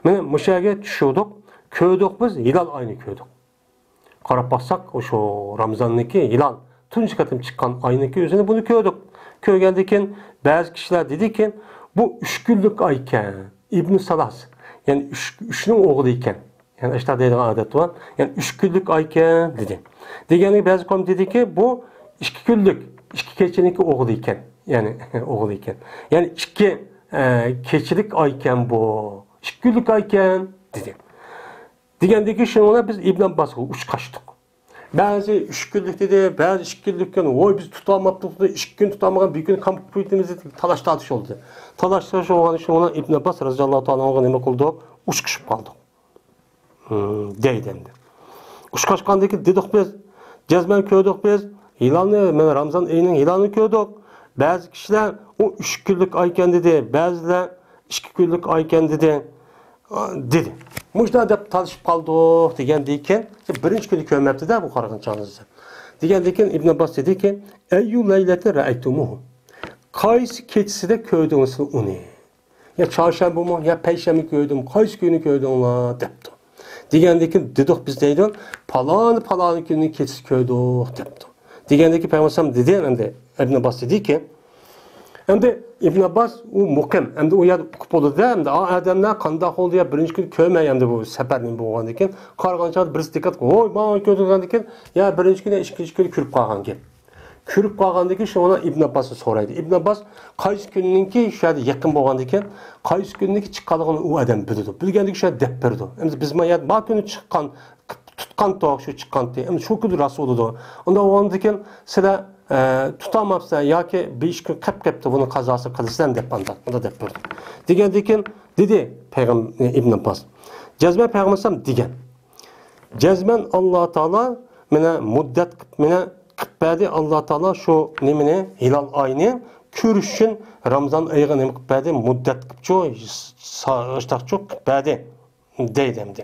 Mana mushaga tushdik, ko'rdik biz hilal oyini ko'rdik. Qarab baksaq, o'sha Ramazonniki hilal tunji qatim chiqqan oyniki o'zini buni ko'rdik. Ko'rgandan keyin ba'zi kishilar dediki, bu 3 kunlik oy ekan. İbn Salas, ya'ni 3ning o'g'li ekan. Ya'ni ishta deydigan odat bor. Ya'ni 3 kunlik oy ekan dedi. Degani ba'zi qom dediki, bu 2 kunlik, 2 kechiniki o'g'li ekan. Ya'ni o'g'li ekan. Ya'ni 2 kechilik oy ekan bu. 2 kunlik oy ekan dedi. Degandagi shuni biz Ibn Abbosga uch qashdik. Ba'zi 3 kunlik dedi, ba'zi 2 kunlikkan. Voy biz tutamaptık, 2 kun tutamagan bir kun kamp qo'ydimiz deb talash tortish oldi. Talash olgan shuni Ibn Abbos roziyallohu ta'ala nima qildi? Uch qishib qoldi. Deydi endi. Uch qashqandan keyin dedik biz, jazman ko'rdik biz, hilalni, mana Ramazon oyining hilalini ko'rdik. Ba'zi kishilar o 3 kunlik oy ekan dedi, ba'zilar 2 kunlik oy ekan dedi. Dedi. Mujda deb talishib qoldik degandan keyin birinchi kuni ko'rmabdi-da bu qarag'inchamizni. Degandan keyin Ibn Abbos dediki, "Ayyu laylati ra'aytumuhu?" Qaysi kechasida ko'rdingiz uni? Ya chorshanbami, ya payshanba ko'rdim, qaysi kuni ko'rdinglar debdi. Degandan keyin dedik biz deydi, "Palon kuni kechasi ko'rdik" debdi. Degandan keyin payg'ambar dedi endi Ibn Abbos dediki, endi Ibn Abbos u muqim, endi u yerda o'qib bo'ldi-da, endi odamlar qandoq oldi ya birinchi kun ko'rmay endi bu safarning bo'lgandan keyin qarg'anchalik birisi diqqat qilib, "Voy, men ko'rgandan keyin ya birinchi kun, ikkinchi kun ko'rib qolgan gap." Ko'rib qolgandan keyin shuni Ibn Abbosga so'raydi. Ibn Abbos qaysi kunninki shu yerda yaqin bo'lgandan keyin qaysi kunniki chiqqanligini u odam bildi. Bilgandan shu deb berdi. Endi biz men yerda kuni chiqqan, tutgan to'q shu chiqqan-da. Endi shu kun rasulida. Unda o'g'andan keyin sizlar tutamazsan yoki 5 kun qilib buni qazosi qilsan deb bunda deb berdi. Degandan keyin dedi payg'ambar Ibn Abbos. Jazman payg'ambar degan. Jazman Alloh taolo mana muddat mana qilibdi Alloh taolo shu nimani hilal oyini ko'rish uchun Ramazon oyiga nima qilibdi muddat qilib saqchoq qilibdi deydi endi.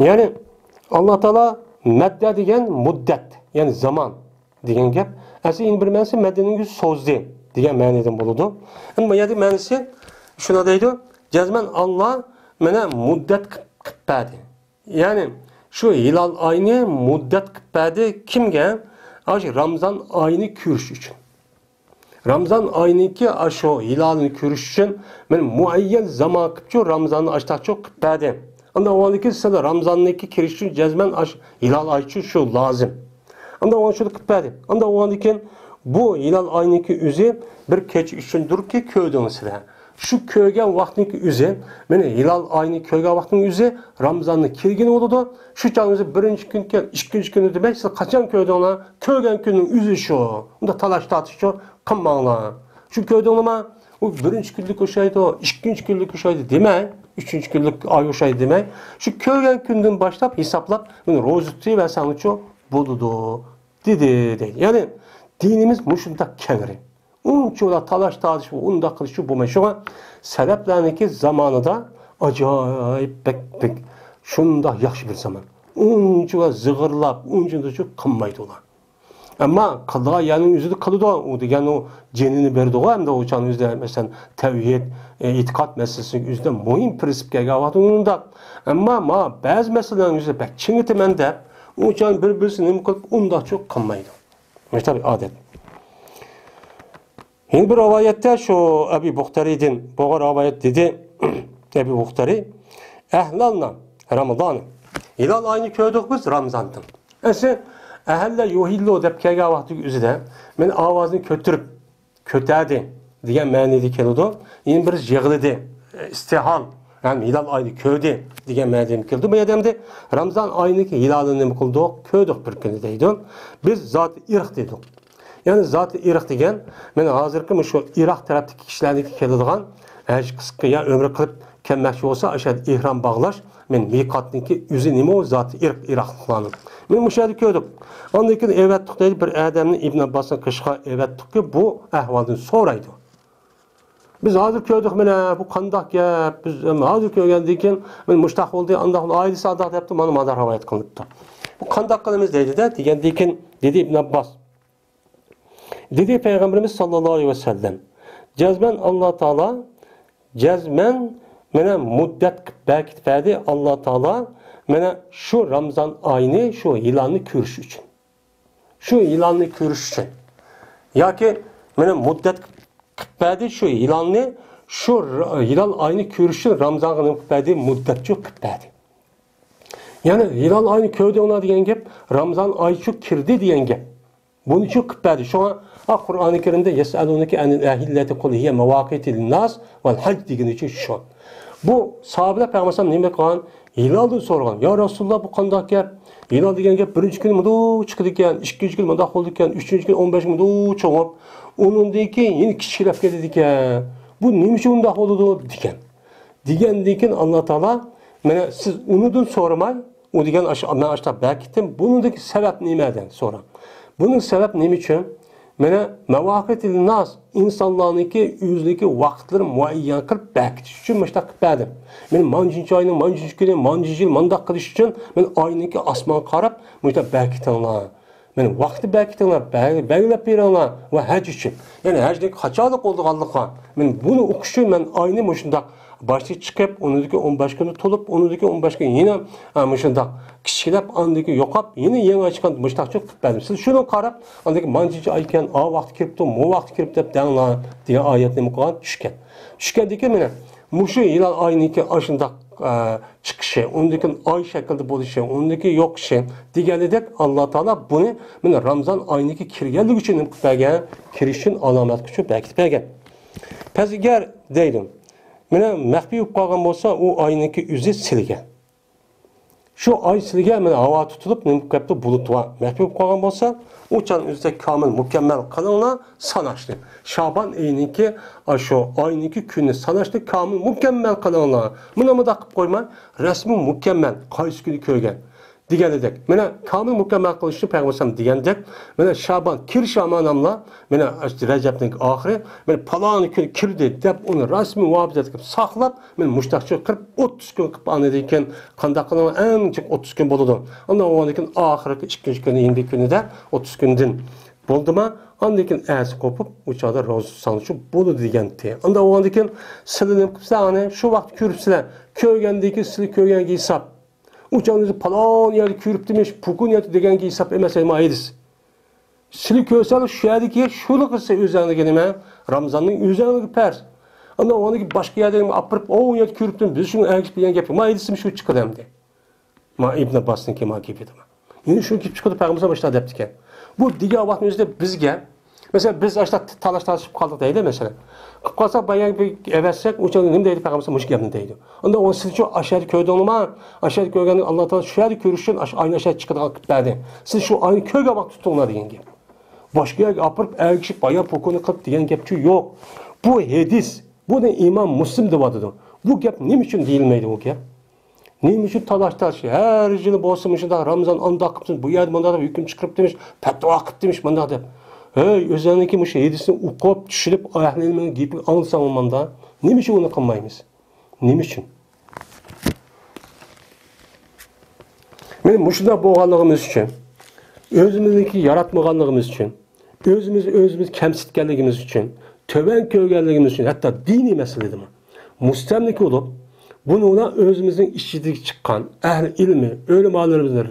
Ya'ni Alloh taolo madda degan muddat, ya'ni zaman degan gap. Aslida bir ma'nosi maddaning so'zi degan ma'nodan bo'ladi. Endi bu yerda ma'nosi shuna deydi, jazman Alloh mana muddat qilibdi. Ya'ni shu hilal oyini muddat qilibdi kimga? Shu Ramazon oyini ko'rish uchun. Ramazon oyiniki shu hilalni ko'rish uchun men muayyan zaman qilib Ramazonni ashtachoq qilibdi. Anda o'g'aniki sizlar Ramazonniki kirish uchun jazman hilal oyi uchun shu lozim. Anda o'g'an shuni qilibdi. Anda o'g'aniki bu hilal oyiniki o'zi bir kecha uchundirki ko'rdingizlar. Shu ko'rgan vaqtniki o'zi, mana hilal oyini ko'rgan vaqtning o'zi Ramazonni kelgani bo'ladi. Shu chog'ingizda birinchi kunga, ikkinchi kuni demak, siz qachon ko'rdinglar? Ko'rgan kunning o'zi shu. Unda talash tortish qilmanglar. Shu ko'rdinglarmi? U birinchi kunlik o'shaydi, ikkinchi kunlik o'shaydi demak, üçüncü kunlik oy o'shaydi demak, shu ko'rgan kundan boshlab hisoblab, buni ro'za tutaversan uchun bo'ladi dedi. Ya'ni dinimiz mushunda kengri. Uncha talash tortish, unda qilish bo'lmaydi. Shunga salaflarniki zamonida ajoyib bek shunda yaxshi bir zaman. Uncha zig'irlab, uncha qilmaydi ular. Ama qildigan yerning o'zida qiladi, u degan u jenini berdi hamda o'chan o'zida masalan tavhid, e'tiqod masalasining o'zida muhim prinsipga ega bo'ladi. Ammo ba'zi masalalarning o'zida bak chingitaman deb o'chan bir-birini nima qilib undoqcha qilmaydi. Mana tabiiy odat. Yine bir rivayette şu Ebu Buxtari'den bu rivayet dedi Ebu Buxtari ehlalna Ramazan'ı hilal aynı köydük biz Ramazan'dan. Ese ehelle yuhillu deb kelgan vaqti o'zida men ovozini ko'tirib ko'tardi degan ma'noda keladi. Yine bir yig'lidi istihol yani hilal oyini ko'rdi degan ma'noda keldi. Bu odamda Ramazon oyiniki hilalini nima qildik? Ko'rdik bir kuni deydi. Biz zot irq dedik. Yani zat Irak degan, men hozirgi shu Irak tarafdagi kishilarniki keladigan, haj qisqa ya umr qilib kelmoqchi bo'lsa, o'sha ihrom bog'lash, men miqotniki o'zi nima o zat Iroqliklarning. Men bu yerda ko'rdim. Ondan keyin evatdiq deydi bir odamni Ibn Abbosning qishqa evatdiqki, bu ahvolni so'raydi. Biz hozir ko'rdik mana bu qandoq gap, biz hozir ko'rgandan keyin men mushtaq bo'ldi, andoq oilasi andoq debdi, mana madar rivoyat qilinibdi. Bu qandoq qilamiz deydi-da, degandan keyin dedi İbn Abbos. Dedi Peygamberimiz sallallohu alayhi vasallam, jazman Alloh taolo jazman mana muddat bekit verdi Allah taolo mana şu Ramazan oyini şu yilonni ko'rish uchun. Şu yilonni ko'rish uchun. Yoki mana muddat verdi şu yilonni şu hilal oyini ko'rish uchun Ramazonga verdi muddat yo'q verdi. Yani hilal oyini ko'rdi ona degan gap Ramazon oyi shu kirdi degan gap. Bunu çok kıpperdi. Şu an Kur'an-ı Kerim'de yesalunaki enil ehilleti kul hiye mevakitil nas vel hac degen için şu. Bu sahabeler Peygamber nime kılan hilaldan sorgan. Ya Resulullah bu qanday gap? Hilal degen gap birinchi kun mundu chiqdi ekan, ikkinchi kun mundaq bo'ldi ekan, uchinchi kun 15 mundu cho'g'ib, undan keyin yana kichikroq ketdi ekan. Bu nima uchun undaq bo'ldi degan. Degandan keyin Alloh taolo mana siz unidan so'ramay, u degan men ashta bakitdim. Buningdagi sabab nimadan so'ram. Bunun sebep ne için? Mene mevakitil nas insanlarınki yüzdeki vaktleri muayyen kılıp bekitiş için müştak verdim. Ben mancınç ayının mancınç günü mancınç yıl mandak kılış için ben aynıki asman karab müştak bekitanlar. Ben vakti bekitanlar, belirlep verenler ve hac için. Yani hacdeki kaçalık oldu kaldıklar. Ben bunu okuşum ben aynı müştak başta çıkıp onundaki 15 günü tolup onundaki 15 gün yine müştak kişilep andaki yokap yine yeni açıkan müştak çok verdim. Siz şunu karab andaki mancınç ayken a vakti kiripti, mu vakti kiripti denler diye ayetini mukalan düşken. Düşkendeki mene muşu yılan aynıki aşında çıkışı, ondaki ay şekilde buluşu, ondaki yok şey diğerledek Allah Teala bunu mene Ramazan aynıki kirgellik için belge, kirişin alamet küçük belki belge. Pezger değilim. Mene mehbi kalgan olsa o aynıki yüzü silgen. Şu ay silgen mene hava tutulup mümkünde bulut var. Mehbi kalgan olsa o çan yüzde kamil mükemmel kalanlar sanaştı. Şaban ayınınki şu ayınınki günü sanaştı kamil mükemmel kalanlar. Buna mı takıp koyma? Resmi mükemmel. Kayıs günü köygen. Digendek. Mene kamil mükemmel kılıştı Peygamber digendek. Mene Şaban kir şamanamla mene Recep'nin ahiri mene palanı gün kirdi dep onu resmi muhabbet edip saklap mene müştakçı kırıp 30 gün kıp anediyken kandak kalan en çok 30 gün boludu. Ondan o anediyken ahirki 2. günü 20 günü de 30 gündün boldu ma anediyken əsi kopup uçada rozu sanışı bolu digenti. Ondan o anediyken silinip kıpsane şu vakit kürüpsile köygendeki sili köygen giysap uçağınızı palan yerde kürüp demiş, pukun yerde degen ki hesap emese mayıdız. Sili köysel şu yerdeki şunu kırsa üzerine gelime, Ramazan'ın üzerine pers. Ondan o andaki başka yerde apırıp, o yerde kürüp demiş, biz şunu erkek bir yan yapıyor, mayıdızım şu çıkıdı hem de. Ma İbn Abbas'ın ki ma gibi de. Yine şunu kip çıkıdı, Peygamber'e başladı deptike. Bu diğer vakitimizde bizge, mesela biz açta talaşıp kaldık deydi mesela. Kalsak bayağı bir evetsek, uçağın nem deydi Peygamber'e müşk yapın deydi. Onda o siz şu aşağıda köyde olma, aşağıda köyden Allah Teala şu yerde görüşün, aynı aşağı çıkıda alıp verdi. Siz şu aynı köyge bak tutunlar diyen gibi. Başka yer apırıp erkişip bayağı pokunu kılıp diyen gepçi yok. Bu hadis, bu da İmam Müslim'de vardı. Bu gep ne için değilmeydi o gep? Ne için talaş her yılı bozulmuş da Ramazan anda akıpsın, bu yerde bana da hüküm çıkıp demiş, petva akıp demiş bana da. Hey, özellikle bu hadisini okup, düşürüp, ayaklarını giyip alınsam olmanda, ne için onu kılmayımız? Ne için? Benim muşunda boğanlığımız için, özümüzdeki yaratmağanlığımız için, özümüz kemsitkenliğimiz için, töven köygenliğimiz için, hatta dini meseleydi mi? Mustemlik olup, bunu ona özümüzün işçilik çıkan, ehl ilmi, ölüm ağlarımızdır.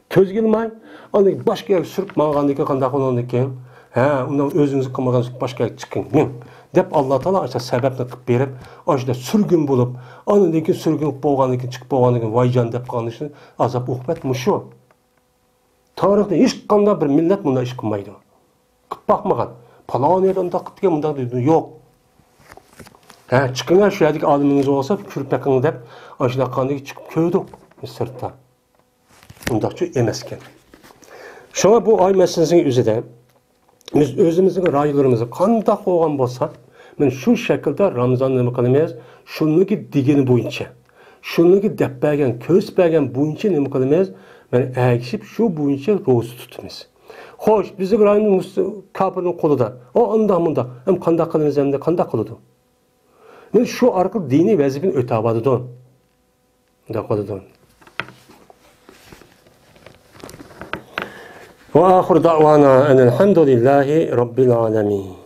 Köz gelmey, andaki başka yer sürüp mağandaki kandak olanındaki, ondan özümüzü kılmadan başka yer çıkın. Dep Allah Teala aşağı sebepini kıp verip, aşağıda sürgün bulup, anındaki sürgün boğandaki çıkıp boğandaki vaycan dep kanışını azap uhbet muşu. Tarihte hiç kanda bir millet bunda iş kılmaydı. Kıp bakmagan. Palan yerden da kıp diye bunda dedi, yok. Çıkınlar şu yerdeki adımınız olsa, kürpekini dep, aşağıda kandaki çıkıp köydü sırtta. Bundakçı emesken. Şuna bu ay meselesinin üzerinde biz özümüzün raylarımızı kandak olgan bolsa, men şu şekilde Ramazan nima qilamiz? Şuniki digeni boyunca. Şuniki dep bergen, köz bergen boyunca nima qilamiz? Men ergishib şu boyunca roza tutamiz. Xo'sh, bizning rayonimiz kafirning qo'lida. O unda munda ham qanday qilamiz hamda qanday qiladi? Men şu orqali diniy vazifani o'tabadim. Unda qoladi. Ve ahir da'vana enelhamdülillahi rabbil alemin.